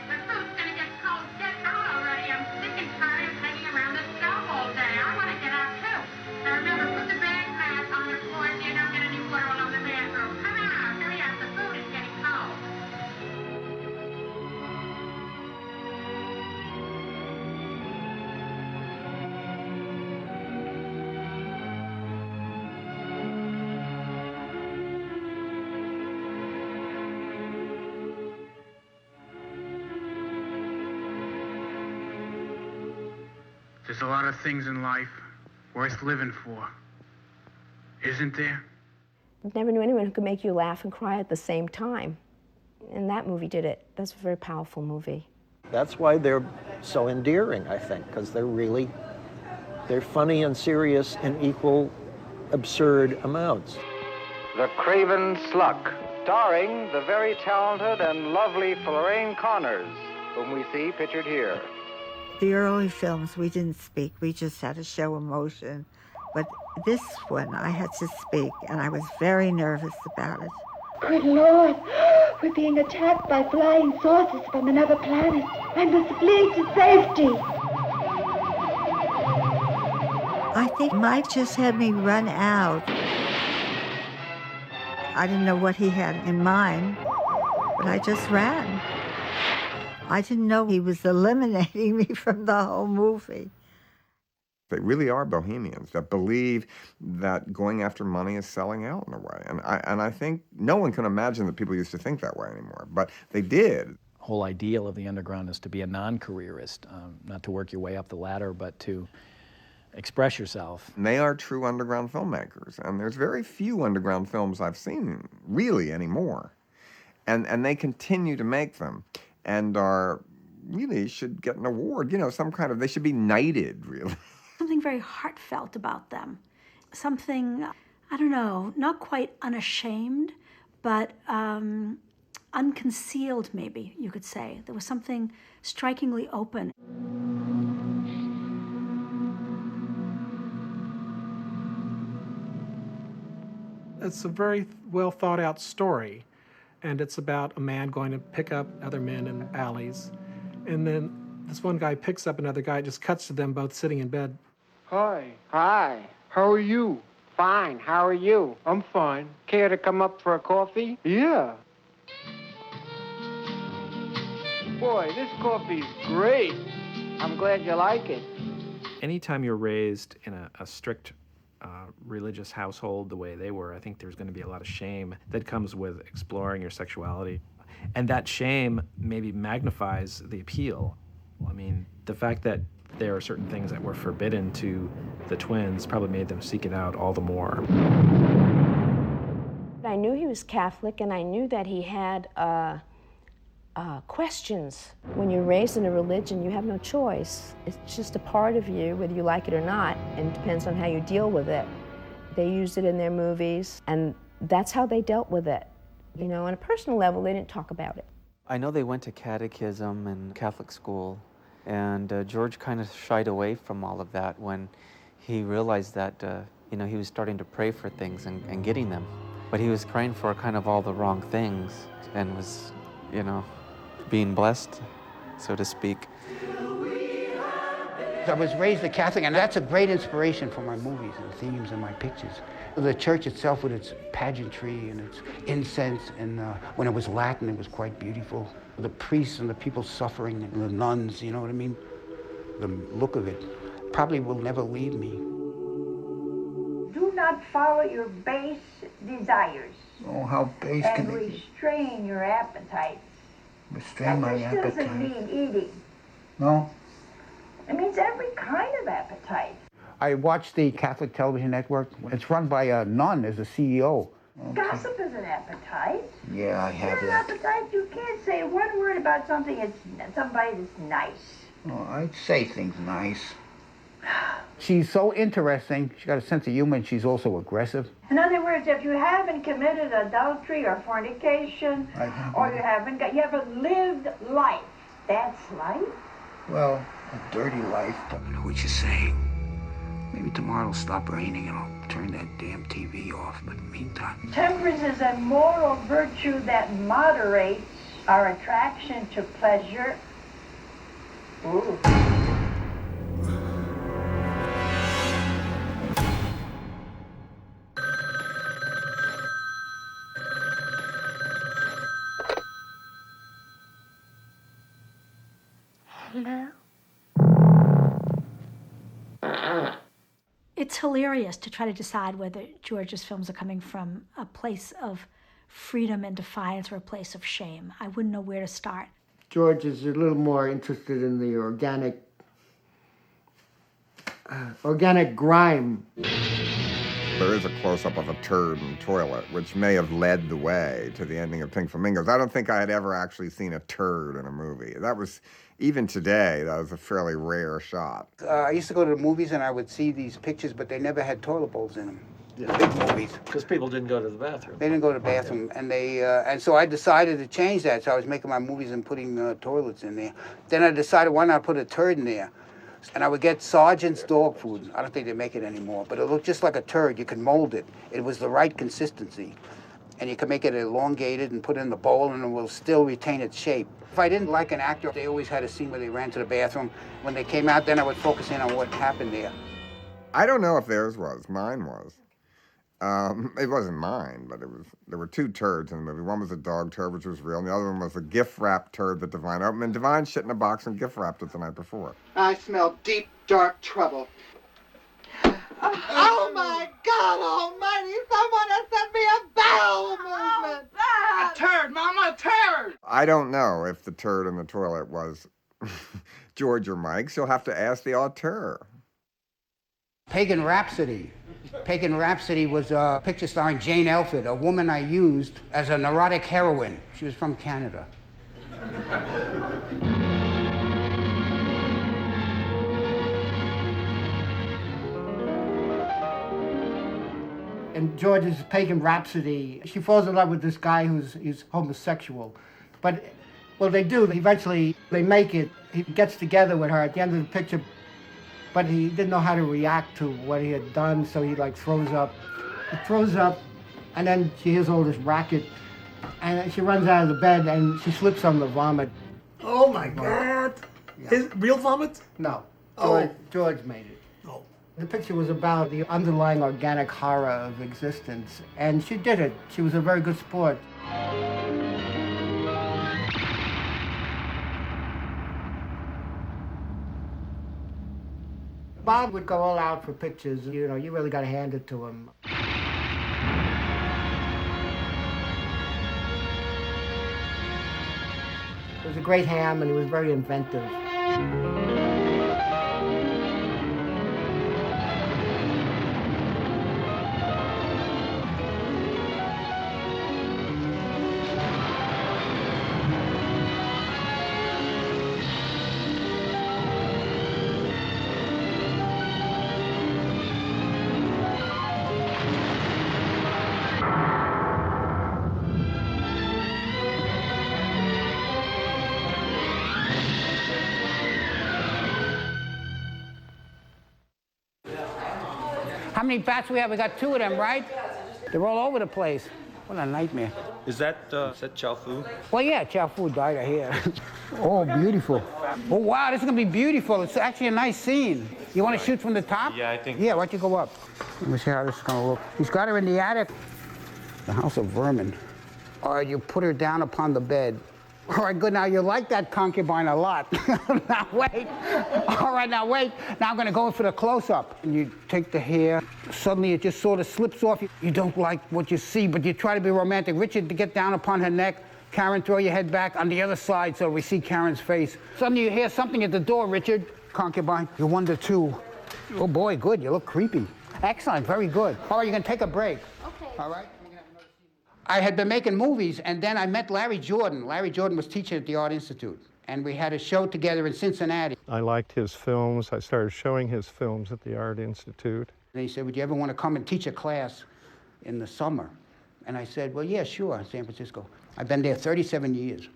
The food's gonna get cold. Get out already. I'm sick and tired of hanging around the stove all day. I want to get out too. Now remember, put the bag mat on the floor so you don't get any water all over the bathroom. Come on, hurry up. The food is getting cold. There's a lot of things in life worth living for, isn't there? I never knew anyone who could make you laugh and cry at the same time. And that movie did it. That's a very powerful movie. That's why they're so endearing, I think, because they're funny and serious in equal absurd amounts. The Craven Sluck, starring the very talented and lovely Lorraine Connors, whom we see pictured here. The early films, we didn't speak. We just had to show emotion. But this one, I had to speak, and I was very nervous about it. Good Lord, we're being attacked by flying saucers from another planet. I must flee to safety. I think Mike just had me run out. I didn't know what he had in mind, but I just ran. I didn't know he was eliminating me from the whole movie. They really are bohemians that believe that going after money is selling out in a way. And I think no one can imagine that people used to think that way anymore, but they did. Whole ideal of the underground is to be a non-careerist, not to work your way up the ladder, but to express yourself. And they are true underground filmmakers, and there's very few underground films I've seen really anymore. And they continue to make them. And really should get an award, they should be knighted, really. Something very heartfelt about them. Something, I don't know, not quite unashamed, but unconcealed, maybe you could say. There was something strikingly open. It's a very well thought out story. And it's about a man going to pick up other men in alleys. And then this one guy picks up another guy, just cuts to them both sitting in bed. Hi. Hi. How are you? Fine. How are you? I'm fine. Care to come up for a coffee? Yeah. Boy, this coffee's great. I'm glad you like it. Anytime you're raised in a strict religious household the way they were, I think there's going to be a lot of shame that comes with exploring your sexuality. And that shame maybe magnifies the appeal. I mean, the fact that there are certain things that were forbidden to the twins probably made them seek it out all the more. I knew he was Catholic, and I knew that he had questions. When you're raised in a religion, you have no choice. It's just a part of you, whether you like it or not, and it depends on how you deal with it. They used it in their movies, and that's how they dealt with it. On a personal level, they didn't talk about it. I know they went to catechism and Catholic school, and George kind of shied away from all of that when he realized that, he was starting to pray for things and getting them. But he was praying for kind of all the wrong things and was, being blessed, so to speak. I was raised a Catholic, and that's a great inspiration for my movies and themes and my pictures. The church itself with its pageantry and its incense, and when it was Latin, it was quite beautiful. The priests and the people suffering, and the nuns, you know what I mean? The look of it probably will never leave me. Do not follow your base desires. Oh, how base and can it be? restrain your appetites. Restrain my This doesn't appetite. mean eating. No? It means every kind of appetite. I watch the Catholic television network. It's run by a nun as a CEO. Gossip is an appetite. Yeah, I have An that. appetite, you can't say one word about somebody that's nice. Oh, I'd say things nice. She's so interesting. She's got a sense of humor, and she's also aggressive. In other words, if you haven't committed adultery or fornication, or you haven't lived life, that's life? Well, a dirty life. I don't know what you're saying. Maybe tomorrow it'll stop raining and I'll turn that damn TV off, but in the meantime... Temperance is a moral virtue that moderates our attraction to pleasure. Ooh. Hello? It's hilarious to try to decide whether George's films are coming from a place of freedom and defiance or a place of shame. I wouldn't know where to start. George is a little more interested in the organic grime. There is a close-up of a turd in the toilet, which may have led the way to the ending of Pink Flamingos. I don't think I had ever actually seen a turd in a movie. That was, even today, that was a fairly rare shot. I used to go to the movies and I would see these pictures, but they never had toilet bowls in them. Yeah. Big movies. Because people didn't go to the bathroom. They didn't go to the bathroom, and and so I decided to change that. So I was making my movies and putting toilets in there. Then I decided, why not put a turd in there? And I would get Sergeant's dog food. I don't think they make it anymore, but it looked just like a turd. You could mold it. It was the right consistency. And you could make it elongated and put it in the bowl, and it will still retain its shape. If I didn't like an actor, they always had a scene where they ran to the bathroom. When they came out, then I would focus in on what happened there. I don't know if theirs was. Mine was. It wasn't mine, but there were two turds in the movie. One was a dog turd, which was real, and the other one was a gift-wrapped turd that Divine opened. And Divine shit in a box and gift-wrapped it the night before. I smell deep, dark trouble. Oh my God almighty, someone has sent me a bowel movement! A turd, Mama, a turd! I don't know if the turd in the toilet was George or Mike's. You'll have to ask the auteur. Pagan Rhapsody. Pagan Rhapsody was a picture starring Jane Elford, a woman I used as a neurotic heroine. She was from Canada. In George's Pagan Rhapsody, she falls in love with this guy who's homosexual. But, well, they do. Eventually, they make it. He gets together with her at the end of the picture, but he didn't know how to react to what he had done, so he, throws up. He throws up, and then she hears all this racket, and she runs out of the bed, and she slips on the vomit. Oh my God! Yeah. His real vomit? No. Oh. George made it. The picture was about the underlying organic horror of existence, and she did it. She was a very good sport. Bob would go all out for pictures. You know, you really got to hand it to him. He was a great ham, and he was very inventive. How many bats we have? We got 2 of them, right? They're all over the place. What a nightmare. Is that Chow Fu? Well, yeah, Chow Fu died right here. Oh, beautiful. Oh, wow, this is going to be beautiful. It's actually a nice scene. You want to shoot from the top? Yeah, I think. Yeah, why don't you go up? Let me see how this is going to look. He's got her in the attic. The house of vermin. All right, you put her down upon the bed. All right, good. Now, you like that concubine a lot. Now, wait. All right, now, wait. Now, I'm going to go for the close-up. And you take the hair. Suddenly, it just sort of slips off. You don't like what you see, but you try to be romantic. Richard, to get down upon her neck. Karen, throw your head back on the other side so we see Karen's face. Suddenly, you hear something at the door, Richard. Concubine. You wonder, too. Oh, boy, good. You look creepy. Excellent. Very good. All right, you're going to take a break. Okay. All right? I had been making movies, and then I met Larry Jordan. Larry Jordan was teaching at the Art Institute. and we had a show together in Cincinnati. I liked his films. I started showing his films at the Art Institute. And he said, would you ever want to come and teach a class in the summer? And I said, well, yeah, sure, in San Francisco. I've been there 37 years.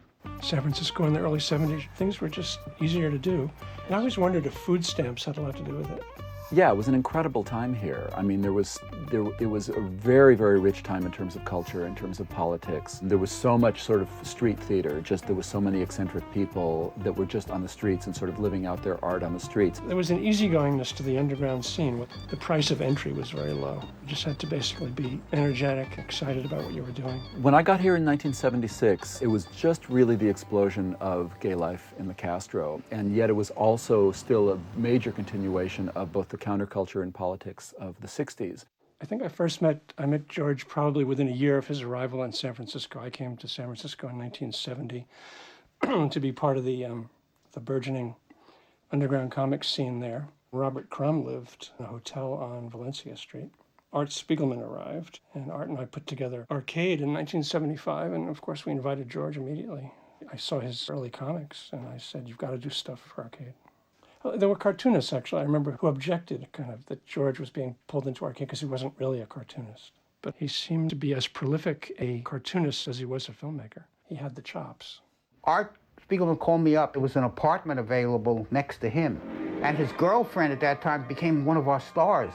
San Francisco in the early 70s, things were just easier to do. And I always wondered if food stamps had a lot to do with it. Yeah, it was an incredible time here. I mean, it was a very, very rich time in terms of culture, in terms of politics. There was so much sort of street theater, there was so many eccentric people that were just on the streets and sort of living out their art on the streets. There was an easygoingness to the underground scene. The price of entry was very low. You just had to basically be energetic, excited about what you were doing. When I got here in 1976, it was just really the explosion of gay life in the Castro, and yet it was also still a major continuation of both the counterculture and politics of the 60s. I think I met George probably within a year of his arrival in San Francisco. I came to San Francisco in 1970 to be part of the burgeoning underground comics scene there. Robert Crumb lived in a hotel on Valencia Street. Art Spiegelman arrived, and Art and I put together Arcade in 1975, and of course we invited George immediately. I saw his early comics, and I said, you've got to do stuff for Arcade. There were cartoonists, actually, I remember, who objected kind of that George was being pulled into Arcade because he wasn't really a cartoonist. But he seemed to be as prolific a cartoonist as he was a filmmaker. He had the chops. Art Spiegelman called me up. There was an apartment available next to him. And his girlfriend at that time became one of our stars.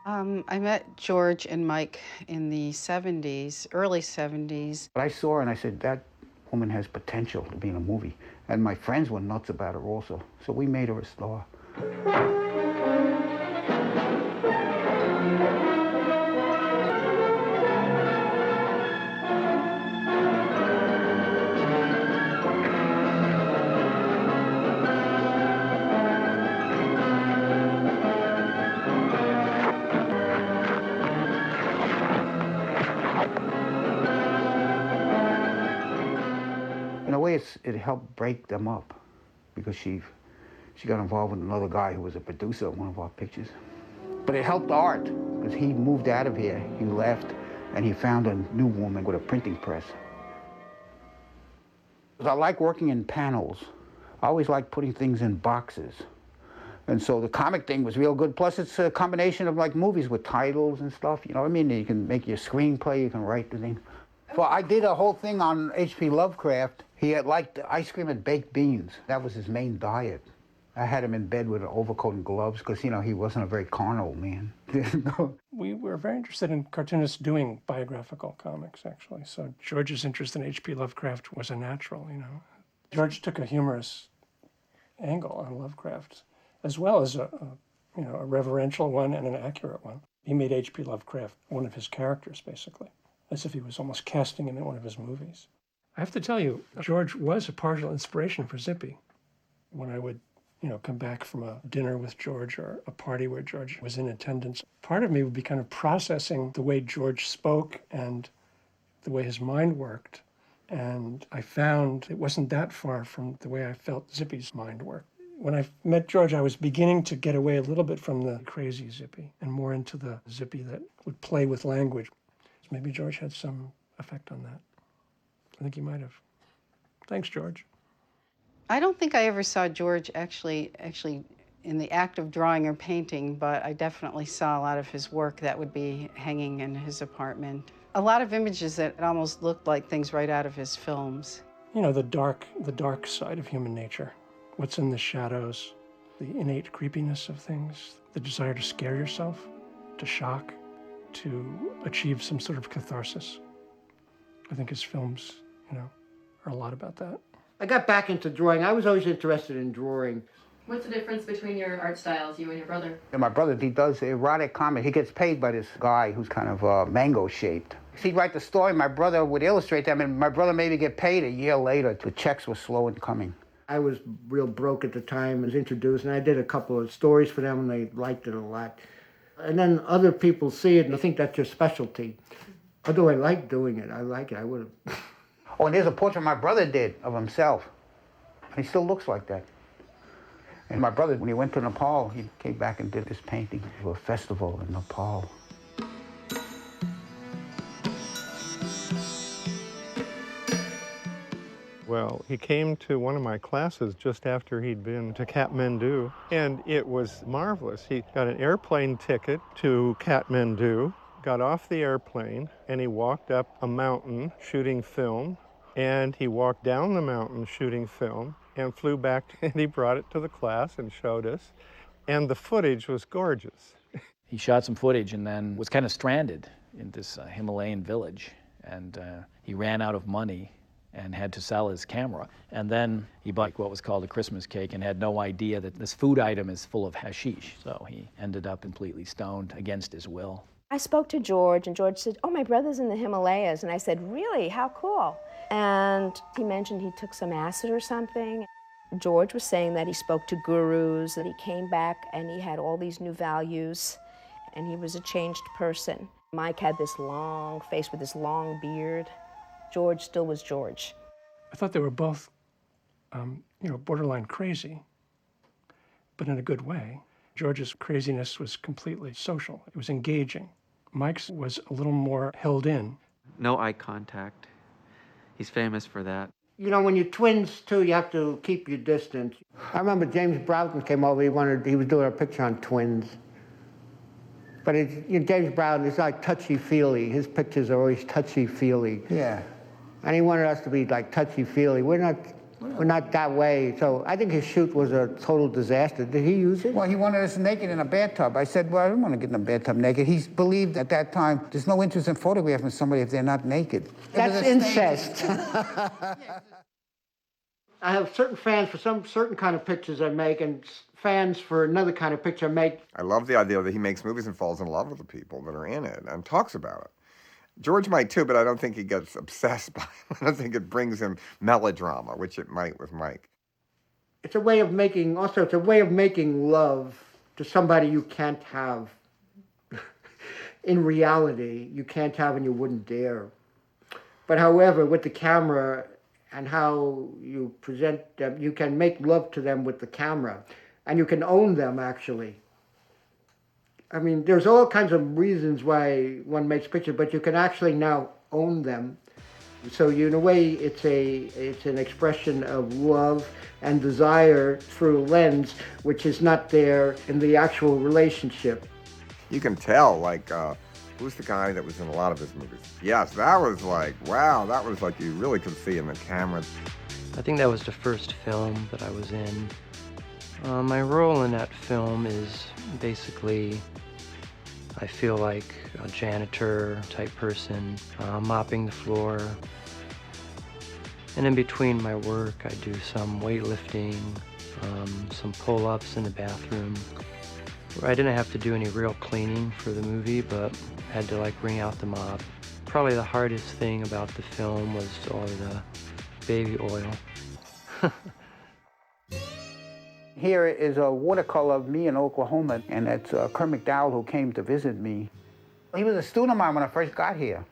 I met George and Mike in the 70s, early 70s. But I saw her and I said, that woman has potential to be in a movie. And my friends were nuts about her also. So we made her a star. In a way, it helped break them up because she got involved with another guy who was a producer of one of our pictures. But it helped Art because he moved out of here, he left, and he found a new woman with a printing press. I like working in panels. I always like putting things in boxes. And so the comic thing was real good. Plus, it's a combination of like movies with titles and stuff. You know what I mean? You can make your screenplay, you can write the thing. So I did a whole thing on H.P. Lovecraft. He had liked ice cream and baked beans. That was his main diet. I had him in bed with an overcoat and gloves because, you know, he wasn't a very carnal man. We were very interested in cartoonists doing biographical comics, actually. So George's interest in H.P. Lovecraft was a natural, you know. George took a humorous angle on Lovecraft, as well as a reverential one and an accurate one. He made H.P. Lovecraft one of his characters, basically, as if he was almost casting him in one of his movies. I have to tell you, George was a partial inspiration for Zippy. When I would, come back from a dinner with George or a party where George was in attendance, part of me would be kind of processing the way George spoke and the way his mind worked. And I found it wasn't that far from the way I felt Zippy's mind worked. When I met George, I was beginning to get away a little bit from the crazy Zippy and more into the Zippy that would play with language. Maybe George had some effect on that. I think he might have. Thanks, George. I don't think I ever saw George actually in the act of drawing or painting, but I definitely saw a lot of his work that would be hanging in his apartment. A lot of images that almost looked like things right out of his films. You know, the dark side of human nature. What's in the shadows, the innate creepiness of things, the desire to scare yourself, to shock, to achieve some sort of catharsis. I think his films, are a lot about that. I got back into drawing. I was always interested in drawing. What's the difference between your art styles, you and your brother? And my brother, he does erotic comic. He gets paid by this guy who's kind of mango-shaped. He'd write the story, my brother would illustrate them, and my brother maybe get paid a year later. The checks were slow in coming. I was real broke at the time, was introduced, and I did a couple of stories for them, and they liked it a lot. And then other people see it, and I think that's your specialty. Although I like doing it, I like it, I would have. Oh, and there's a portrait my brother did of himself. And he still looks like that. And my brother, when he went to Nepal, he came back and did this painting for a festival in Nepal. Well, he came to one of my classes just after he'd been to Kathmandu, and it was marvelous. He got an airplane ticket to Kathmandu, got off the airplane, and he walked up a mountain shooting film, and he walked down the mountain shooting film, and flew back, and he brought it to the class and showed us, and the footage was gorgeous. He shot some footage and then was kind of stranded in this Himalayan village, and he ran out of money and had to sell his camera. And then he bought what was called a Christmas cake and had no idea that this food item is full of hashish. So he ended up completely stoned against his will. I spoke to George, and George said, "Oh, my brother's in the Himalayas." And I said, "Really? How cool?" And he mentioned he took some acid or something. George was saying that he spoke to gurus, and he came back and he had all these new values, and he was a changed person. Mike had this long face with this long beard. George still was George. I thought they were both, borderline crazy, but in a good way. George's craziness was completely social. It was engaging. Mike's was a little more held in. No eye contact. He's famous for that. You know, when you're twins, too, you have to keep your distance. I remember James Broughton came over. He was doing a picture on twins. But James Broughton is like touchy-feely. His pictures are always touchy-feely. Yeah. And he wanted us to be like touchy-feely. We're not that way. So I think his shoot was a total disaster. Did he use it? Well, he wanted us naked in a bathtub. I said, well, I don't want to get in a bathtub naked. He believed at that time there's no interest in photographing somebody if they're not naked. That's incest. I have certain fans for some certain kind of pictures I make, and fans for another kind of picture I make. I love the idea that he makes movies and falls in love with the people that are in it and talks about it. George might too, but I don't think he gets obsessed by it. I don't think it brings him melodrama, which it might with Mike. It's a way of making love to somebody you can't have in reality. You can't have and you wouldn't dare. But however, with the camera and how you present them, you can make love to them with the camera. And you can own them, actually. I mean, there's all kinds of reasons why one makes pictures, but you can actually now own them. So in a way, it's an expression of love and desire through a lens, which is not there in the actual relationship. You can tell, like, who's the guy that was in a lot of his movies? Yes, that was like, wow, that was like you really could see in the camera. I think that was the first film that I was in. My role in that film is basically, I feel like a janitor type person, mopping the floor. And in between my work, I do some weightlifting, some pull-ups in the bathroom. I didn't have to do any real cleaning for the movie, but had to wring out the mop. Probably the hardest thing about the film was all the baby oil. Here is a watercolor of me in Oklahoma, and that's Kurt McDowell, who came to visit me. He was a student of mine when I first got here.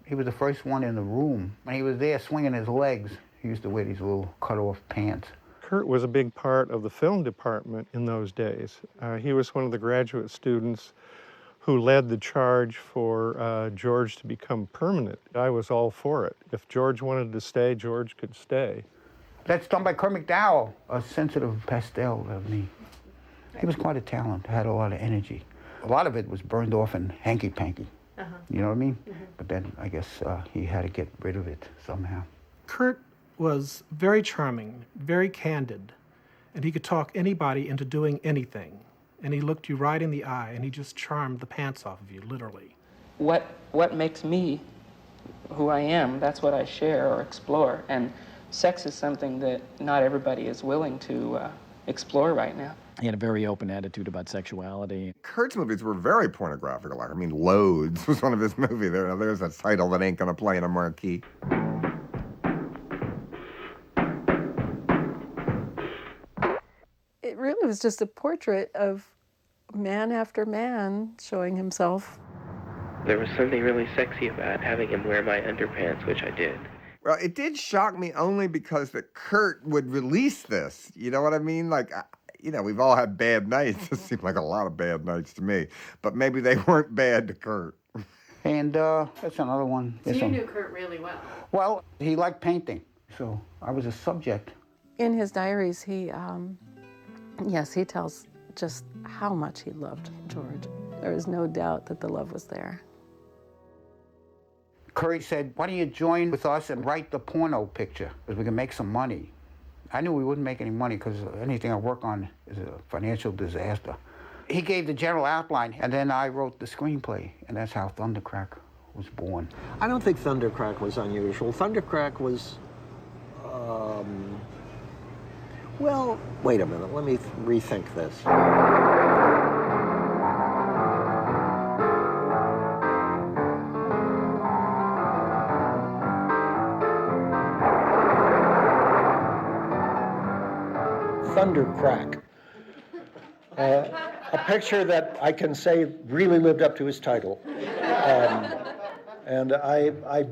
He was the first one in the room. When he was there swinging his legs, he used to wear these little cut-off pants. Kurt was a big part of the film department in those days. He was one of the graduate students who led the charge for George to become permanent. I was all for it. If George wanted to stay, George could stay. That's done by Kurt McDowell, a sensitive pastel of me. He was quite a talent, had a lot of energy. A lot of it was burned off in hanky-panky. You know what I mean? But then I guess he had to get rid of it somehow. Kurt was very charming, very candid, and he could talk anybody into doing anything. And he looked you right in the eye, and he just charmed the pants off of you, literally. What makes me who I am, that's what I share or explore. And sex is something that not everybody is willing to explore right now. He had a very open attitude about sexuality. Kurt's movies were very pornographic. I mean, Loads was one of his movies. There's a title that ain't gonna play in a marquee. It really was just a portrait of man after man showing himself. There was something really sexy about having him wear my underpants, which I did. Well, it did shock me only because that Kurt would release this. You know what I mean? We've all had bad nights. It seemed like a lot of bad nights to me. But maybe they weren't bad to Kurt. And that's another one. So you knew Kurt really well. Well, he liked painting. So I was a subject. In his diaries, he tells just how much he loved George. There is no doubt that the love was there. Curry said, why don't you join with us and write the porno picture, because we can make some money. I knew we wouldn't make any money because anything I work on is a financial disaster. He gave the general outline, and then I wrote the screenplay, and that's how Thundercrack was born. I don't think Thundercrack was unusual. Thundercrack was, well, wait a minute, let me rethink this. Thundercrack. A picture that I can say really lived up to his title. And I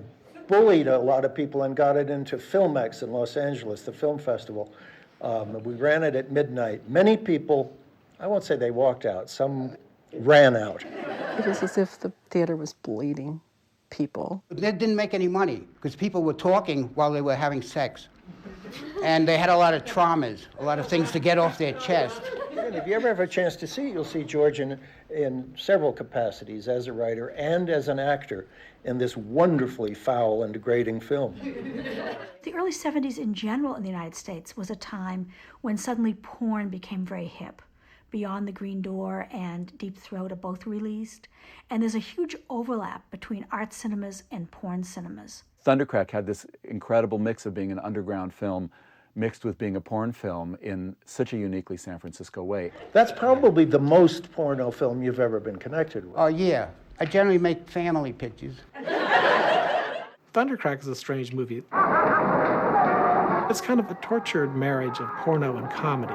bullied a lot of people and got it into Filmex in Los Angeles, the film festival. We ran it at midnight. Many people, I won't say they walked out, some ran out. It was as if the theater was bleeding people. They didn't make any money because people were talking while they were having sex. And they had a lot of traumas, a lot of things to get off their chest. And if you ever have a chance to see it, you'll see George in several capacities as a writer and as an actor in this wonderfully foul and degrading film. The early 70s in general in the United States was a time when suddenly porn became very hip. Beyond the Green Door and Deep Throat are both released, and there's a huge overlap between art cinemas and porn cinemas. Thundercrack had this incredible mix of being an underground film mixed with being a porn film in such a uniquely San Francisco way. That's probably the most porno film you've ever been connected with. Oh, yeah. I generally make family pictures. Thundercrack is a strange movie. It's kind of a tortured marriage of porno and comedy.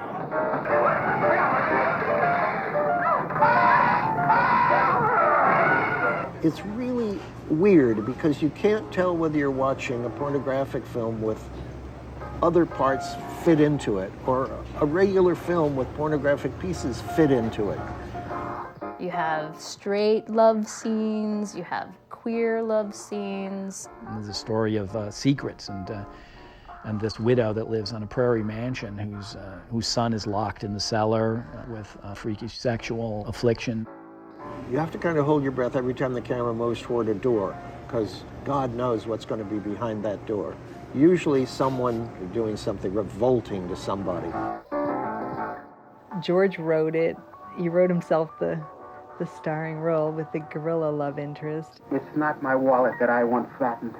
It's really weird because you can't tell whether you're watching a pornographic film with other parts fit into it or a regular film with pornographic pieces fit into it. You have straight love scenes, you have queer love scenes. There's a story of secrets and this widow that lives on a prairie mansion whose son is locked in the cellar with freakish sexual affliction. You have to kind of hold your breath every time the camera moves toward a door because God knows what's going to be behind that door. Usually someone doing something revolting to somebody. George wrote it. He wrote himself the starring role with the gorilla love interest. It's not my wallet that I want flattened.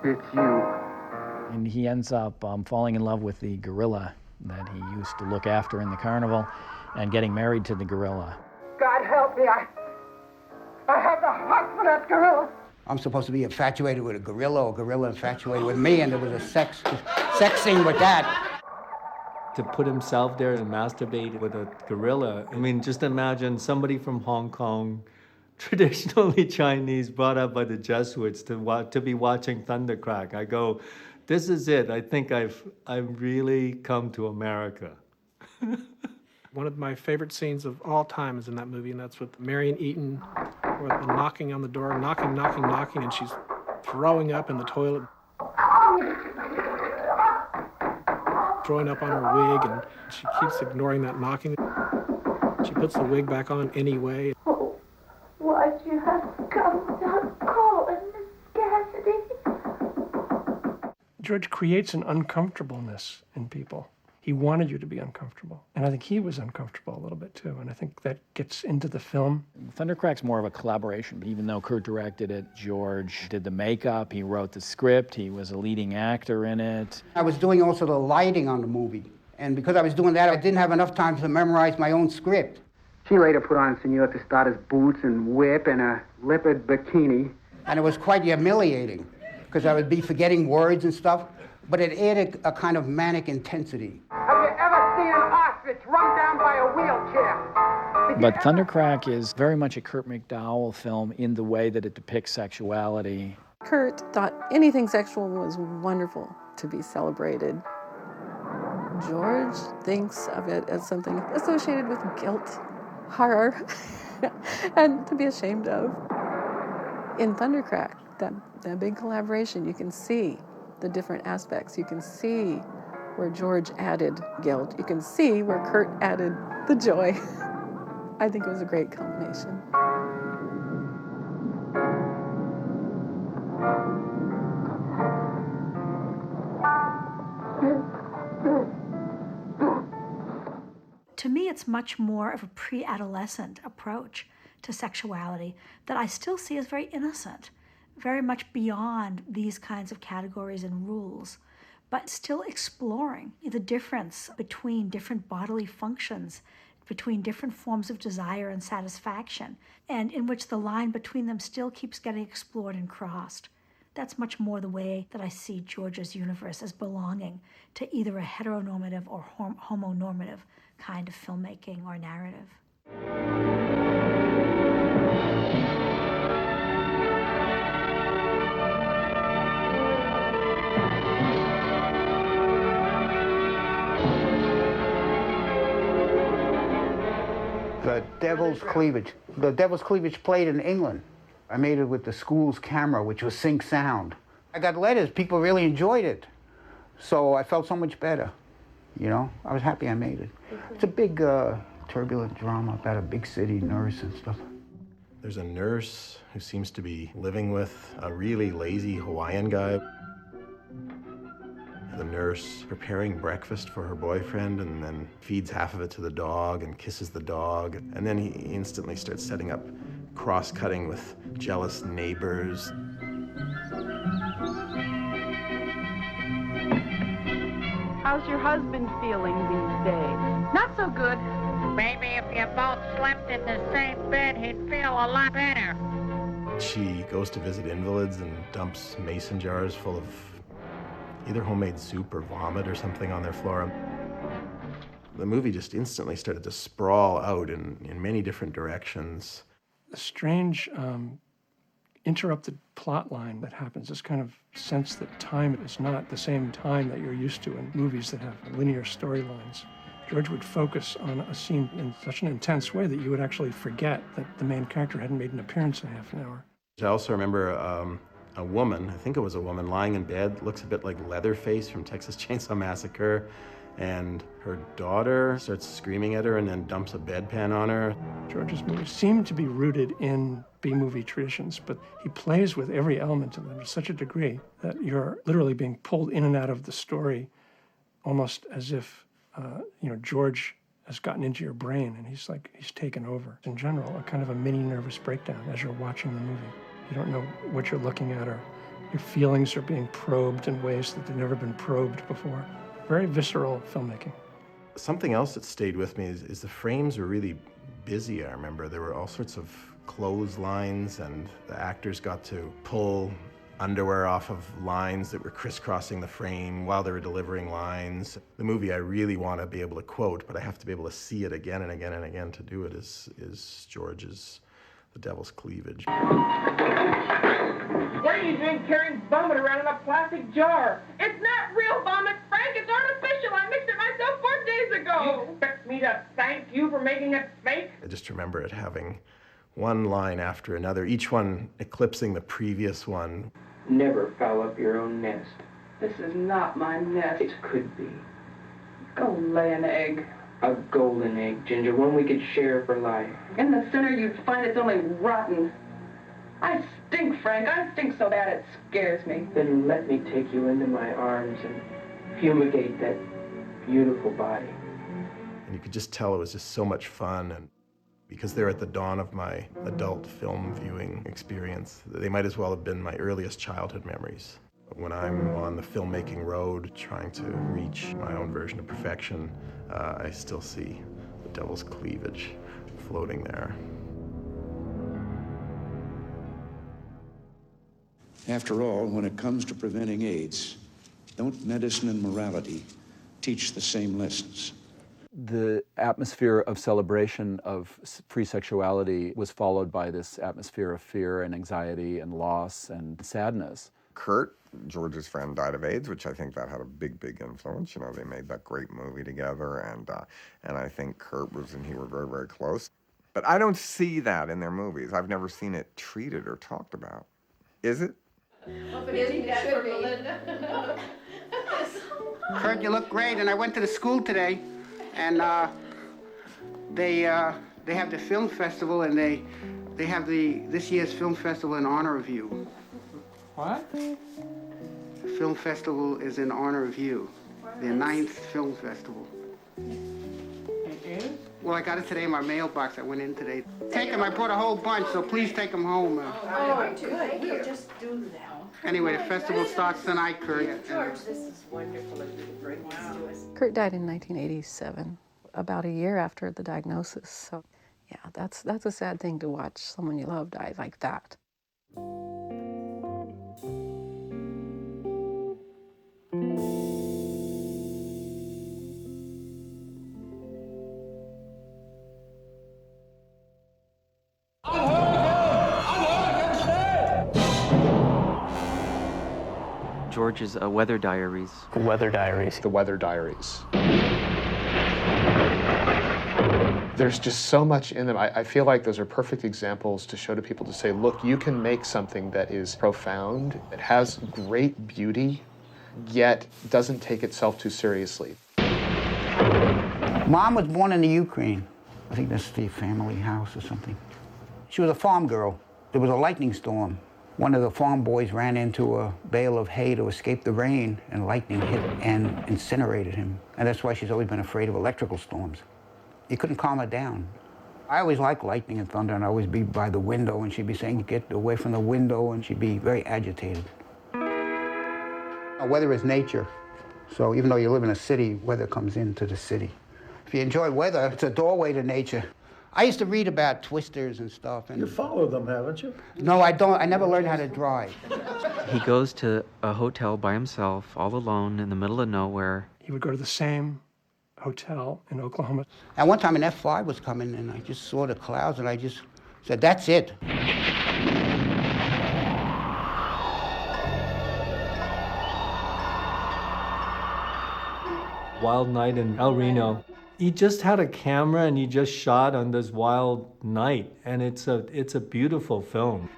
It's you. And he ends up falling in love with the gorilla that he used to look after in the carnival and getting married to the gorilla. God help me, I have the heart for that gorilla. I'm supposed to be infatuated with a gorilla or gorilla infatuated with me, and there was a sex scene with that. To put himself there and masturbate with a gorilla, I mean, just imagine somebody from Hong Kong, traditionally Chinese, brought up by the Jesuits to be watching Thundercrack. I go, this is it. I think I've really come to America. One of my favorite scenes of all time is in that movie, and that's with Marion Eaton, with the knocking on the door, knocking, and she's throwing up in the toilet, throwing up on her wig, and she keeps ignoring that knocking. She puts the wig back on anyway. Oh, why'd you have to come without calling, Miss Cassidy? George creates an uncomfortableness in people. He wanted you to be uncomfortable. And I think he was uncomfortable a little bit too. And I think that gets into the film. Thundercrack's more of a collaboration. Even though Kurt directed it, George did the makeup, he wrote the script, he was a leading actor in it. I was doing also the lighting on the movie. And because I was doing that, I didn't have enough time to memorize my own script. She later put on Senor Tostada's boots and whip and a leopard bikini. And it was quite humiliating because I would be forgetting words and stuff. But it added a kind of manic intensity. Have you ever seen an ostrich run down by a wheelchair? But Thundercrack is very much a Kurt McDowell film in the way that it depicts sexuality. Kurt thought anything sexual was wonderful to be celebrated. George thinks of it as something associated with guilt, horror, and to be ashamed of. In Thundercrack, that big collaboration, you can see the different aspects. You can see where George added guilt. You can see where Kurt added the joy. I think it was a great combination. To me, it's much more of a pre-adolescent approach to sexuality that I still see as very innocent, very much beyond these kinds of categories and rules, but still exploring the difference between different bodily functions, between different forms of desire and satisfaction, and in which the line between them still keeps getting explored and crossed. That's much more the way that I see George's universe as belonging to either a heteronormative or homonormative kind of filmmaking or narrative. The Devil's Cleavage. The Devil's Cleavage played in England. I made it with the school's camera, which was sync sound. I got letters. People really enjoyed it. So I felt so much better. You know, I was happy I made it. It's a big, turbulent drama about a big city nurse and stuff. There's a nurse who seems to be living with a really lazy Hawaiian guy. The nurse preparing breakfast for her boyfriend and then feeds half of it to the dog and kisses the dog. And then he instantly starts setting up cross-cutting with jealous neighbors. How's your husband feeling these days? Not so good. Maybe if you both slept in the same bed, he'd feel a lot better. She goes to visit invalids and dumps mason jars full of either homemade soup or vomit or something on their floor. The movie just instantly started to sprawl out in many different directions. A strange interrupted plot line that happens, this kind of sense that time is not the same time that you're used to in movies that have linear storylines. George would focus on a scene in such an intense way that you would actually forget that the main character hadn't made an appearance in half an hour. I also remember a woman, I think it was a woman, lying in bed, looks a bit like Leatherface from Texas Chainsaw Massacre, and her daughter starts screaming at her and then dumps a bedpan on her. George's movies seem to be rooted in B-movie traditions, but he plays with every element of them to such a degree that you're literally being pulled in and out of the story, almost as if, George has gotten into your brain and he's taken over. In general, a kind of a mini nervous breakdown as you're watching the movie. You don't know what you're looking at, or your feelings are being probed in ways that they've never been probed before. Very visceral filmmaking. Something else that stayed with me is the frames were really busy, I remember. There were all sorts of clotheslines, and the actors got to pull underwear off of lines that were crisscrossing the frame while they were delivering lines. The movie I really want to be able to quote, but I have to be able to see it again and again and again to do it, is George's The Devil's Cleavage. What are you doing carrying vomit around in a plastic jar? It's not real vomit, Frank. It's artificial. I mixed it myself 4 days ago. You expect me to thank you for making it fake? I just remember it having one line after another, each one eclipsing the previous one. Never foul up your own nest. This is not my nest. It could be. Go lay an egg. A golden egg, Ginger, one we could share for life. In the center, you'd find it's only rotten. I stink, Frank. I stink so bad it scares me. Then let me take you into my arms and fumigate that beautiful body. And you could just tell it was just so much fun, and because they're at the dawn of my adult film viewing experience, they might as well have been my earliest childhood memories. When I'm on the filmmaking road trying to reach my own version of perfection, I still see The Devil's Cleavage floating there. After all, when it comes to preventing AIDS, don't medicine and morality teach the same lessons? The atmosphere of celebration of free sexuality was followed by this atmosphere of fear and anxiety and loss and sadness. Kurt, George's friend, died of AIDS, which I think that had a big, big influence. You know, they made that great movie together, and I think Kurt and he were very, very close. But I don't see that in their movies. I've never seen it treated or talked about. Is it? Kurt, you look great. And I went to the school today, and they have the film festival, and they have this year's film festival in honor of you. What? The film festival is in honor of you. The 9th film festival. It is? Well, I got it today in my mailbox. I went in today. Take them. I brought a whole bunch, so please take them home. Good. We'll just do that. Anyway, the festival starts tonight, Kurt. George, this is wonderful of you to bring this to us. Kurt died in 1987, about a year after the diagnosis. So, yeah, that's a sad thing to watch someone you love die like that. George's Weather Diaries. Weather Diaries. The Weather Diaries. There's just so much in them. I feel like those are perfect examples to show to people to say, look, you can make something that is profound, that has great beauty, yet doesn't take itself too seriously. Mom was born in the Ukraine. I think that's the family house or something. She was a farm girl. There was a lightning storm. One of the farm boys ran into a bale of hay to escape the rain, and lightning hit and incinerated him. And that's why she's always been afraid of electrical storms. You couldn't calm her down. I always liked lightning and thunder, and I'd always be by the window, and she'd be saying, get away from the window, and she'd be very agitated. Weather is nature. So even though you live in a city, weather comes into the city. If you enjoy weather, it's a doorway to nature. I used to read about twisters and stuff. And you follow them, haven't you? No, I don't. I never learned how to drive. He goes to a hotel by himself, all alone, in the middle of nowhere. He would go to the same hotel in Oklahoma. And one time an F5 was coming, and I just saw the clouds, and I just said, that's it. Wild night in El Reno. He just had a camera and he just shot on this wild night, and it's a beautiful film.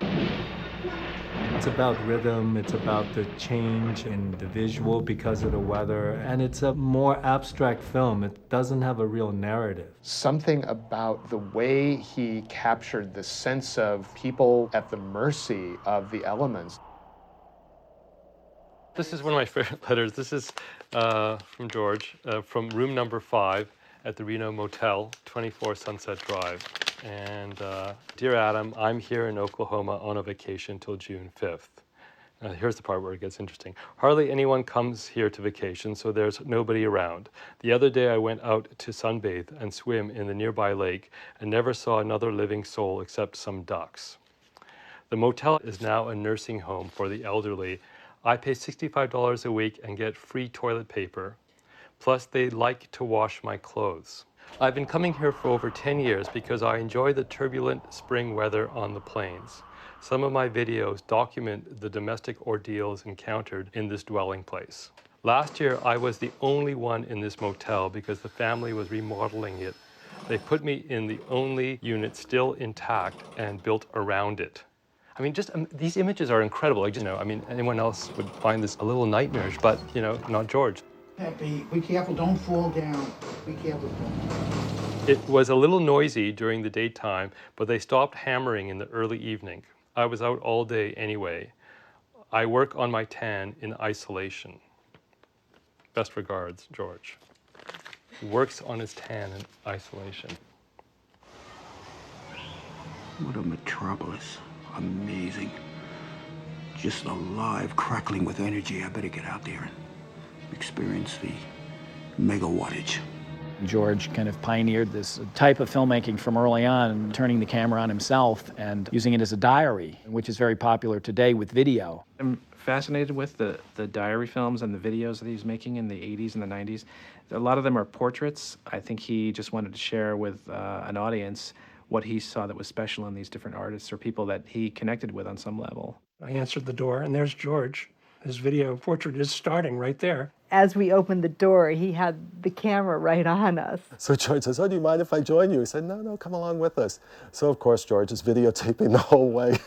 It's about rhythm, it's about the change in the visual because of the weather, and it's a more abstract film. It doesn't have a real narrative. Something about the way he captured the sense of people at the mercy of the elements. This is one of my favorite letters. This is from George, from room number 5 at the Reno Motel, 24 Sunset Drive. And dear Adam, I'm here in Oklahoma on a vacation till June 5th. Here's the part where it gets interesting. Hardly anyone comes here to vacation, so there's nobody around. The other day I went out to sunbathe and swim in the nearby lake and never saw another living soul except some ducks. The motel is now a nursing home for the elderly. I pay $65 a week and get free toilet paper. Plus, they like to wash my clothes. I've been coming here for over 10 years because I enjoy the turbulent spring weather on the plains. Some of my videos document the domestic ordeals encountered in this dwelling place. Last year, I was the only one in this motel because the family was remodeling it. They put me in the only unit still intact and built around it. I mean, just these images are incredible. Anyone else would find this a little nightmarish, but, not George. Pepe, be careful, don't fall down. Be careful. It was a little noisy during the daytime, but they stopped hammering in the early evening. I was out all day anyway. I work on my tan in isolation. Best regards, George. He works on his tan in isolation. What a metropolis. Amazing. Just alive, crackling with energy. I better get out there and experience the megawattage. George kind of pioneered this type of filmmaking from early on, turning the camera on himself and using it as a diary, which is very popular today with video. I'm fascinated with the diary films and the videos that he was making in the 80s and the 90s. A lot of them are portraits. I think he just wanted to share with an audience what he saw that was special in these different artists or people that he connected with on some level. I answered the door, and there's George. His video portrait is starting right there. as we opened the door, he had the camera right on us. So George says, oh, do you mind if I join you? He said, no, come along with us. So of course, George is videotaping the whole way.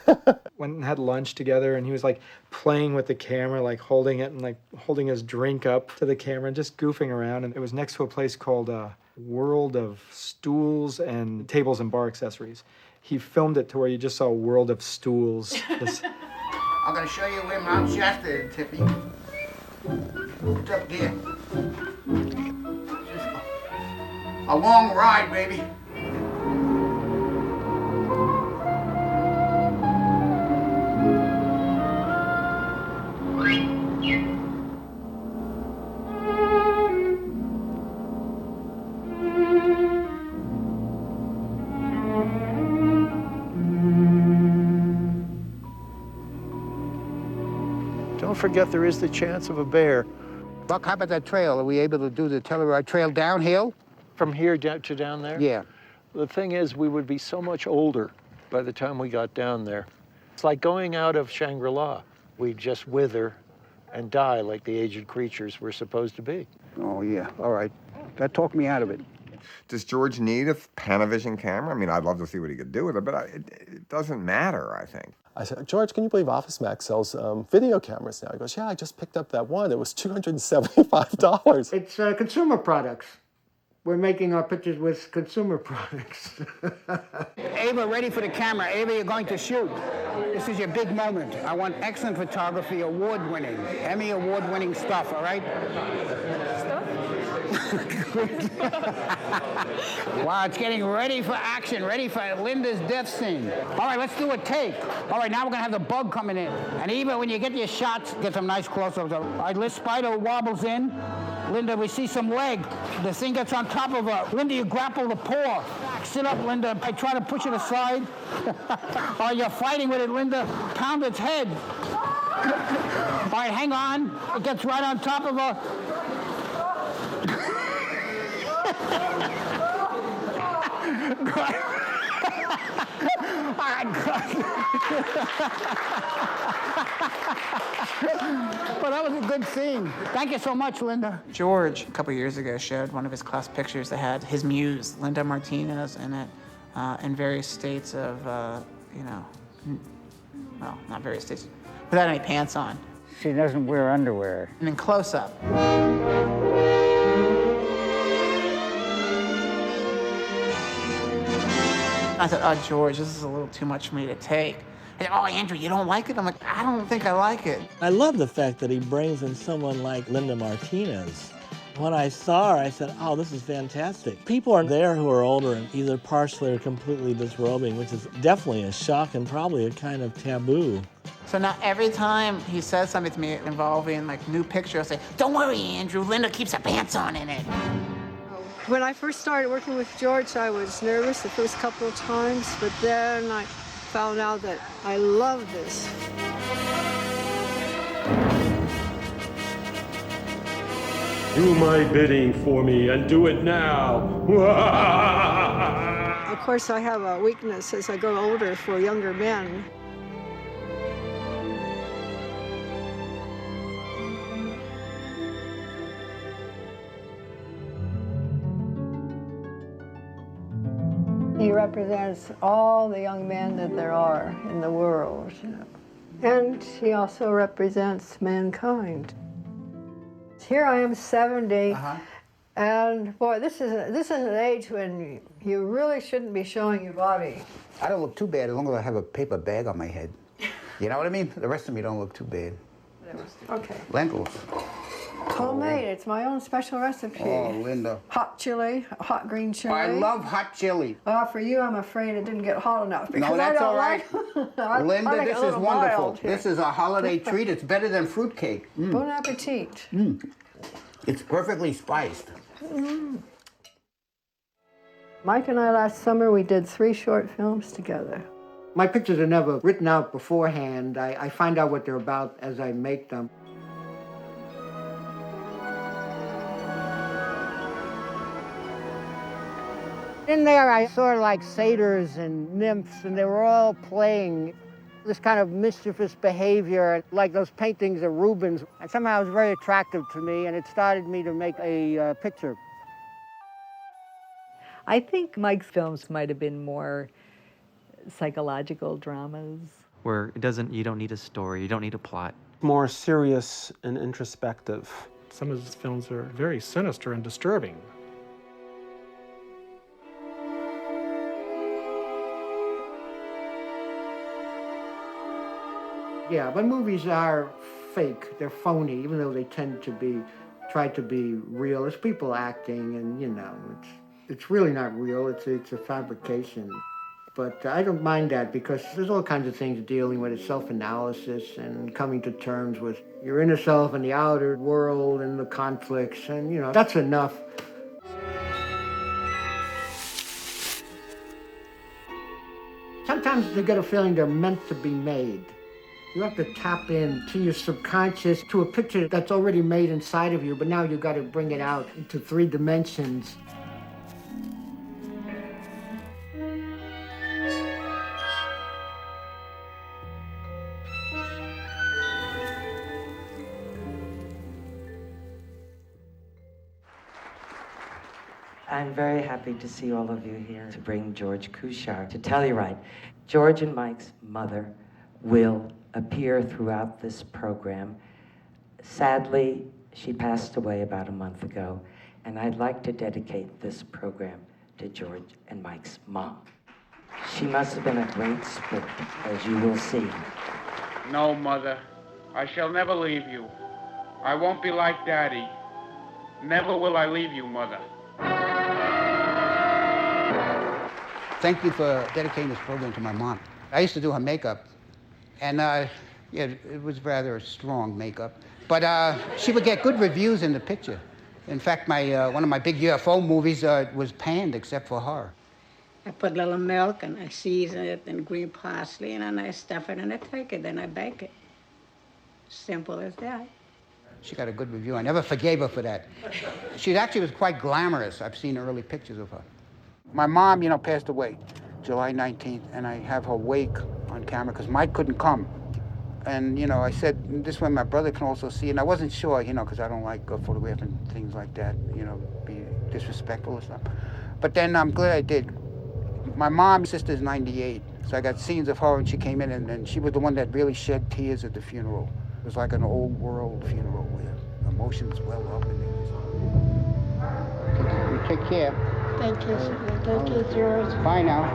Went and had lunch together, and he was like playing with the camera, like holding it and like holding his drink up to the camera and just goofing around. And it was next to a place called World of Stools and Tables and Bar Accessories. He filmed it to where you just saw a world of stools. I'm going to show you where Mount Shasta is, Tippy. It's up there. A long ride, baby. Don't forget there is the chance of a bear. Buck, how about that trail? Are we able to do the Telluride Trail downhill? From here down to down there? Yeah. The thing is, we would be so much older by the time we got down there. It's like going out of Shangri-La. We'd just wither and die like the aged creatures we're supposed to be. Oh, yeah. All right. That talked me out of it. Does George need a Panavision camera? I mean, I'd love to see what he could do with it, but it doesn't matter, I think. I said, George, can you believe Office Max sells video cameras now? He goes, yeah, I just picked up that one. It was $275. It's consumer products. We're making our pictures with consumer products. Ava, ready for the camera. Ava, you're going to shoot. This is your big moment. I want excellent photography, award-winning, Emmy award-winning stuff, all right? Wow, it's getting ready for action, ready for Linda's death scene. All right, let's do a take. All right, now we're going to have the bug coming in. And Eva, when you get your shots, get some nice close-ups. All right, this spider wobbles in. Linda, we see some leg. The thing gets on top of her. Linda, you grapple the paw. Sit up, Linda. I try to push it aside. Oh, you're fighting with it, Linda. Pound its head. All right, hang on. It gets right on top of her. Well, that was a good scene. Thank you so much, Linda. George, a couple years ago, showed one of his class pictures that had his muse, Linda Martinez, in it, in various states of, well, not various states, without any pants on. She doesn't wear underwear. And in close-up. I thought, oh, George, this is a little too much for me to take. And, oh, Andrew, you don't like it? I'm like, I don't think I like it. I love the fact that he brings in someone like Linda Martinez. When I saw her, I said, oh, this is fantastic. People are there who are older and either partially or completely disrobing, which is definitely a shock and probably a kind of taboo. So now every time he says something to me involving like new picture, I'll say, don't worry, Andrew, Linda keeps her pants on in it. When I first started working with George, I was nervous the first couple of times, but then I found out that I love this. Do my bidding for me and do it now. Of course, I have a weakness as I grow older for younger men. He represents all the young men that there are in the world. And he also represents mankind. Here I am 70, and boy, this is an age when you really shouldn't be showing your body. I don't look too bad as long as I have a paper bag on my head. You know what I mean? The rest of me don't look too bad. Okay. Lentils. Homemade, it's my own special recipe. Oh, Linda. Hot chili, hot green chili. I love hot chili. For you, I'm afraid it didn't get hot enough. No, that's all right. Linda, like this is wonderful. This is a holiday treat. It's better than fruitcake. Bon appetit. It's perfectly spiced. Mike and I last summer, we did 3 short films together. My pictures are never written out beforehand. I find out what they're about as I make them. In there, I saw like satyrs and nymphs, and they were all playing This kind of mischievous behavior, like those paintings of Rubens, and somehow it was very attractive to me, and it started me to make a picture. I think Mike's films might have been more psychological dramas. Where you don't need a story, you don't need a plot. More serious and introspective. Some of his films are very sinister and disturbing. Yeah, but movies are fake. They're phony, even though they tend to try to be real. It's people acting, and it's really not real. It's a fabrication. But I don't mind that because there's all kinds of things dealing with it, self-analysis and coming to terms with your inner self and the outer world and the conflicts, and that's enough. Sometimes you get a feeling they're meant to be made. You have to tap into your subconscious, to a picture that's already made inside of you, but now you've got to bring it out into 3 dimensions. I'm very happy to see all of you here to bring George Kuchar. To tell you right, George and Mike's mother will appear throughout this program. Sadly, she passed away about a month ago, and I'd like to dedicate this program to George and Mike's mom. She must have been a great sport, as you will see. No, Mother, I shall never leave you. I won't be like Daddy. Never will I leave you, Mother. Thank you for dedicating this program to my mom. I used to do her makeup, and yeah, it was rather strong makeup. But she would get good reviews in the picture. In fact, one of my big UFO movies was panned except for her. I put a little milk and I season it and green parsley, and then I stuff it and I take it, then I bake it. Simple as that. She got a good review. I never forgave her for that. She actually was quite glamorous. I've seen early pictures of her. My mom, passed away July 19th, and I have her wake on camera because Mike couldn't come. And, I said, this way my brother can also see. And I wasn't sure, because I don't like photographing things like that, be disrespectful or stuff. But then I'm glad I did. My mom's sister's 98, so I got scenes of her, and she came in, and she was the one that really shed tears at the funeral. It was like an old world funeral where emotions well up. And take care. Thank you, sir. Thank you, George. Bye now.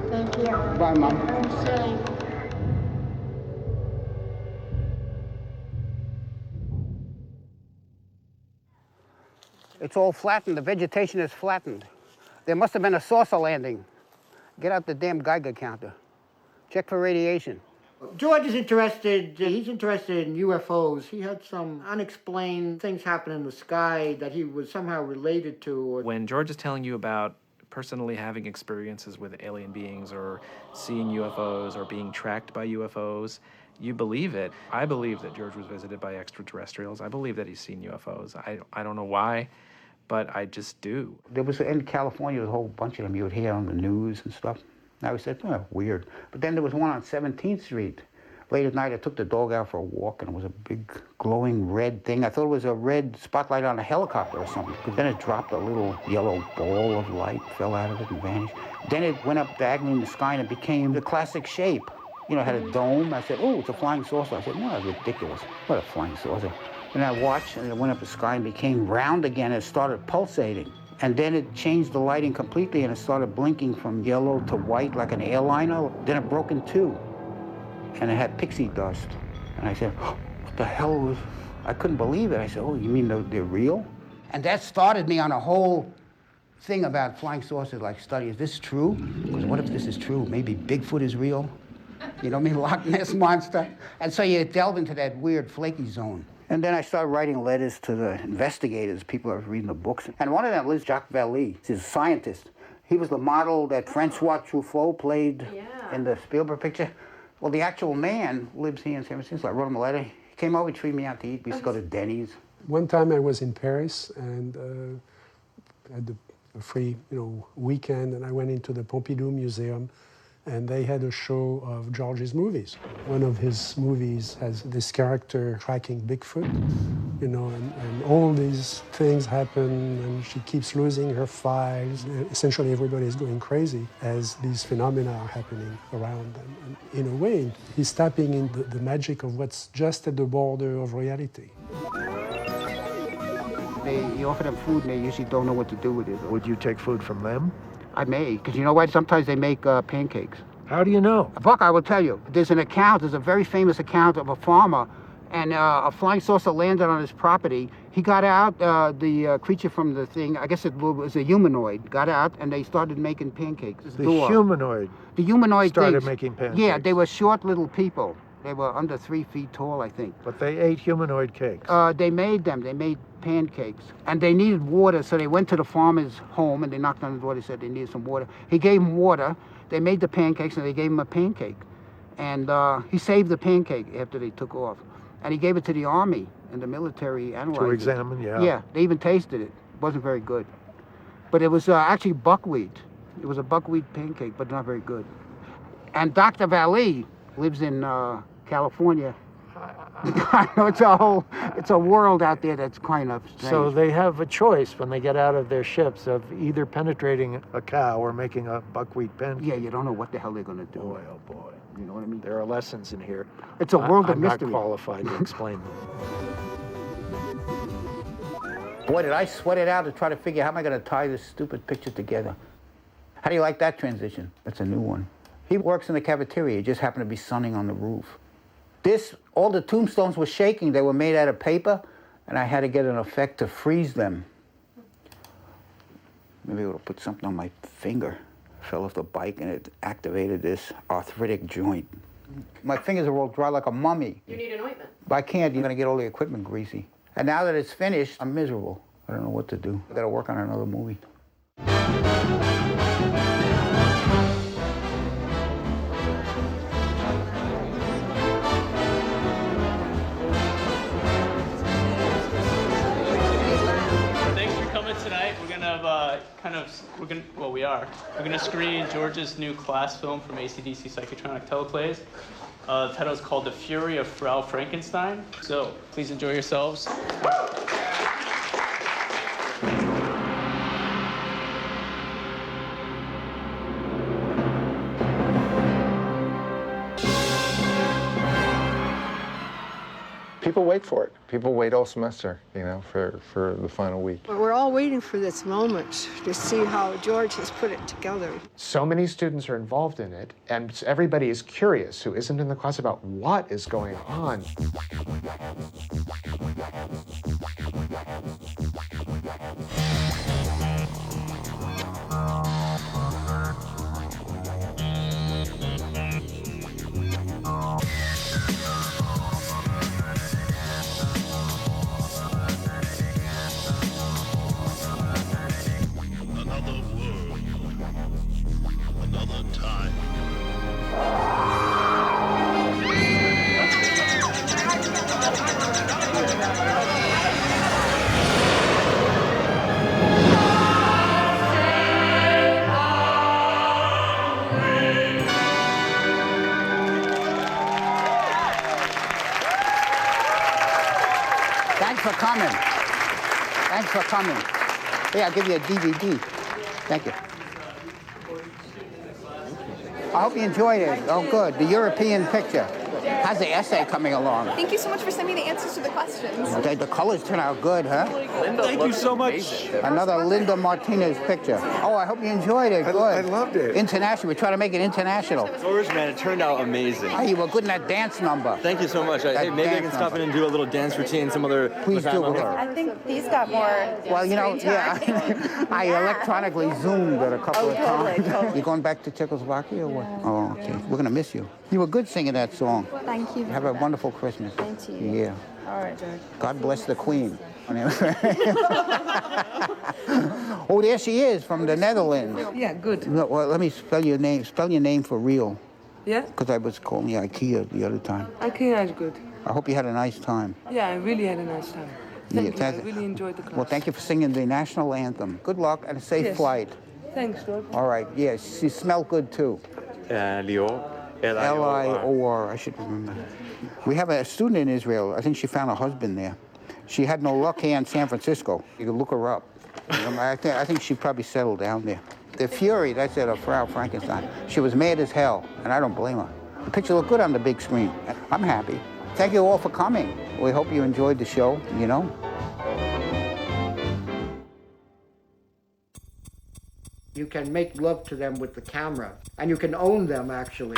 Thank you. Bye, Mom. I'm safe. It's all flattened. The vegetation is flattened. There must have been a saucer landing. Get out the damn Geiger counter. Check for radiation. George is interested, he's interested in UFOs. He had some unexplained things happen in the sky that he was somehow related to. When George is telling you about personally having experiences with alien beings or seeing UFOs or being tracked by UFOs, you believe it. I believe that George was visited by extraterrestrials. I believe that he's seen UFOs. I don't know why, but I just do. There was, in California, a whole bunch of them you would hear on the news and stuff. And I always said, oh, weird. But then there was one on 17th Street. Late at night, I took the dog out for a walk, and it was a big glowing red thing. I thought it was a red spotlight on a helicopter or something. But then it dropped a little yellow ball of light, fell out of it and vanished. Then it went up diagonally in the sky, and it became the classic shape. It had a dome. I said, oh, it's a flying saucer. I said, no, that's ridiculous. What a flying saucer. And I watched, and it went up the sky and became round again, and it started pulsating. And then it changed the lighting completely, and it started blinking from yellow to white like an airliner. Then it broke in two, and it had pixie dust. And I said, oh, what the hell was... I couldn't believe it. I said, oh, you mean they're real? And that started me on a whole thing about flying saucers, like study. Is this true? Because what if this is true? Maybe Bigfoot is real? You know what I mean? Loch Ness Monster. And so you delve into that weird flaky zone. And then I started writing letters to the investigators, people that were reading the books. And one of them was Jacques Vallée. He's a scientist. He was the model that Francois Truffaut played in the Spielberg picture. Well, the actual man lives here in San Francisco. I wrote him a letter. He came over, treated me out to eat. We used to go to Denny's. One time I was in Paris and had a free, weekend, and I went into the Pompidou Museum. and they had a show of George's movies. One of his movies has this character tracking Bigfoot, you know, and all these things happen, and she keeps losing her files. Essentially, everybody is going crazy as these phenomena are happening around them. And in a way, he's tapping into the magic of what's just at the border of reality. You offer them food, and they usually don't know what to do with it. Would you take food from them? I may, because you know what? Sometimes they make pancakes. How do you know? Buck, I will tell you. There's a very famous account of a farmer, and a flying saucer landed on his property. He got out, the creature from the thing, I guess it was a humanoid, got out, and they started making pancakes. The humanoid started things, making pancakes? Yeah, they were short little people. They were under 3 feet tall, I think. But they ate humanoid cakes? They made them. They made pancakes. And they needed water, so they went to the farmer's home, and they knocked on the door. They said they needed some water. He gave them water. They made the pancakes, and they gave him a pancake. And he saved the pancake after they took off. And he gave it to the army, and the military analyzed it. To examine, yeah. Yeah, they even tasted it. It wasn't very good. But it was actually buckwheat. It was a buckwheat pancake, but not very good. And Dr. Vallée lives in California. It's a world out there that's kind of strange. So they have a choice when they get out of their ships of either penetrating a cow or making a buckwheat pancake. Yeah, you don't know what the hell they're going to do. Boy, oh boy. You know what I mean? There are lessons in here. It's a world of I'm mystery. not qualified to explain them. Boy, did I sweat it out to try to figure how am I going to tie this stupid picture together. How do you like that transition? That's a new one. He works in the cafeteria. It just happened to be sunning on the roof. All the tombstones were shaking. They were made out of paper, and I had to get an effect to freeze them. Maybe I'll put something on my finger. I fell off the bike, and it activated this arthritic joint. My fingers are all dry like a mummy. You need an ointment. But I can't. You're going to get all the equipment greasy. And now that it's finished, I'm miserable. I don't know what to do. I got to work on another movie. Tonight we're gonna we're gonna screen George's new class film from AC/DC Psychotronic Teleplays. The title is called The Fury of Frau Frankenstein. So please enjoy yourselves. People wait for it. People wait all semester, you know, for the final week. But we're all waiting for this moment to see how George has put it together. So many students are involved in it, and everybody is curious who isn't in the class about what is going on. Thanks for coming. Hey, I'll give you a DVD. Thank you. I hope you enjoyed it. Oh, good. The European picture. How's the essay coming along? Thank you so much for sending me the answers to the questions. The colors turn out good, huh? Thank you so much. Another Linda Martinez picture. Oh, I hope you enjoyed it. Good. I loved it. International. We're trying to make it international. George, man, it turned out amazing. Hey, you were good in that dance number. Thank you so much. Hey, maybe I can stop in and do a little dance routine some other Please do. I think these got more. Well, you know, yeah. I electronically zoomed it a couple of times. Totally. You going back to Czechoslovakia or what? Oh, okay. We're going to miss you. You were good singing that song. Thank you. Have a wonderful Christmas. Thank you. Yeah. All right, George. God bless the Queen. Oh, there she is from the Netherlands. Yeah, good. Well, let me spell your name. Spell your name for real. Yeah? Because I was calling you IKEA the other time. IKEA is good. I hope you had a nice time. Yeah, I really had a nice time. Thank you. I really enjoyed the class. Well, thank you for singing the national anthem. Good luck and a safe Yes. flight. Thanks, George. All right. Yes, she smelled good too. Lior. Lior, I should remember. We have a student in Israel. I think she found a husband there. She had no luck here in San Francisco. You can look her up. I think she probably settled down there. The Fury, that's it, of Frau Frankenstein. She was mad as hell, and I don't blame her. The picture looked good on the big screen. I'm happy. Thank you all for coming. We hope you enjoyed the show, you know. You can make love to them with the camera, and you can own them, actually.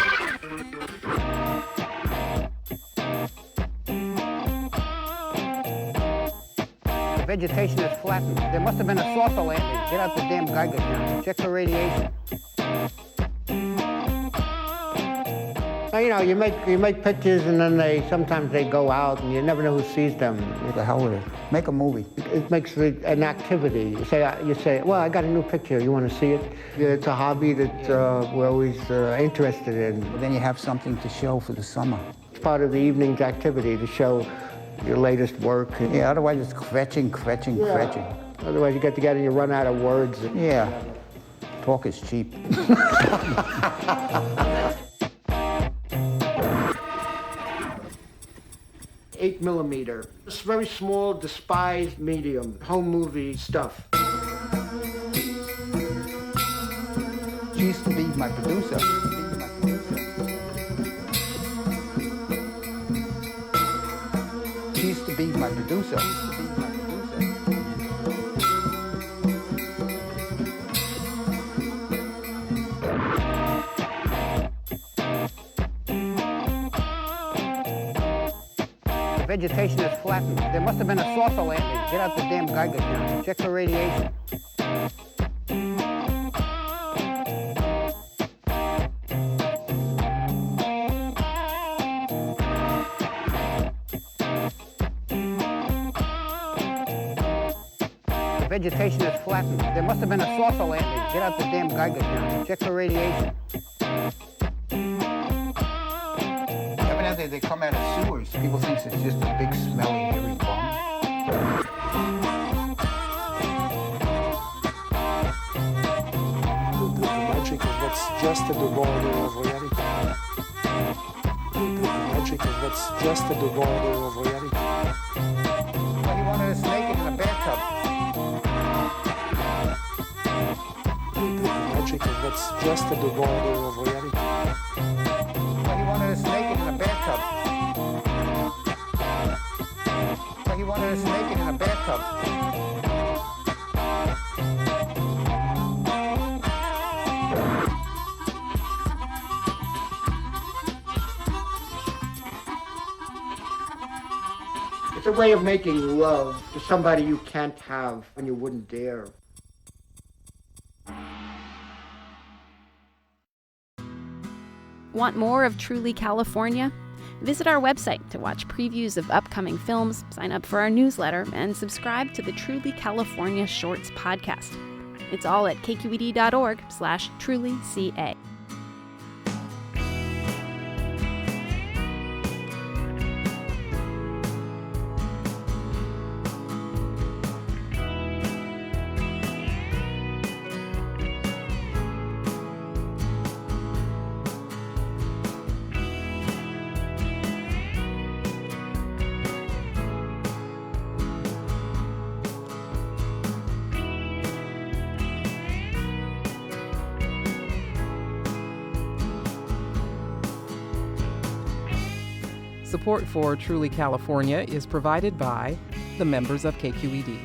The vegetation is flattened. There must have been a saucer landing. Get out the damn Geiger counter. Check for radiation. You know, you make pictures, and then sometimes they go out, and you never know who sees them. What the hell with it? Make a movie. It makes an activity. You say, well, I got a new picture. You want to see it? It's a hobby that we're always interested in. But then you have something to show for the summer. It's part of the evening's activity to show your latest work. Yeah, otherwise it's kvetching. Otherwise you get together and you run out of words. Yeah, talk is cheap. 8mm. It's very small, despised medium, home movie stuff. She used to be my producer. She used to be my producer. The vegetation is flattened. There must have been a saucer landing. Get out the damn Geiger counter. Check for radiation. The vegetation is flattened. There must have been a saucer landing. Get out the damn Geiger counter. Check for radiation. Evidently, they come out of sewers. People think it's just a big, smelly, hairy bum. The magic of what's just at the border of reality. The magic of what's just at the border of reality. Well, he wanted us naked in a bathtub. The magic of what's just at the border of reality. Well, he wanted us naked in a bathtub. Well, he wanted us naked in a bathtub. It's a way of making love to somebody you can't have when you wouldn't dare. Want more of Truly California? Visit our website to watch previews of upcoming films, sign up for our newsletter, and subscribe to the Truly California Shorts podcast. It's all at kqed.org/trulyca. Support for Truly California is provided by the members of KQED.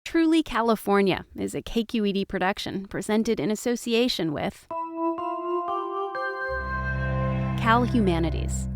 Truly California is a KQED production presented in association with Cal Humanities.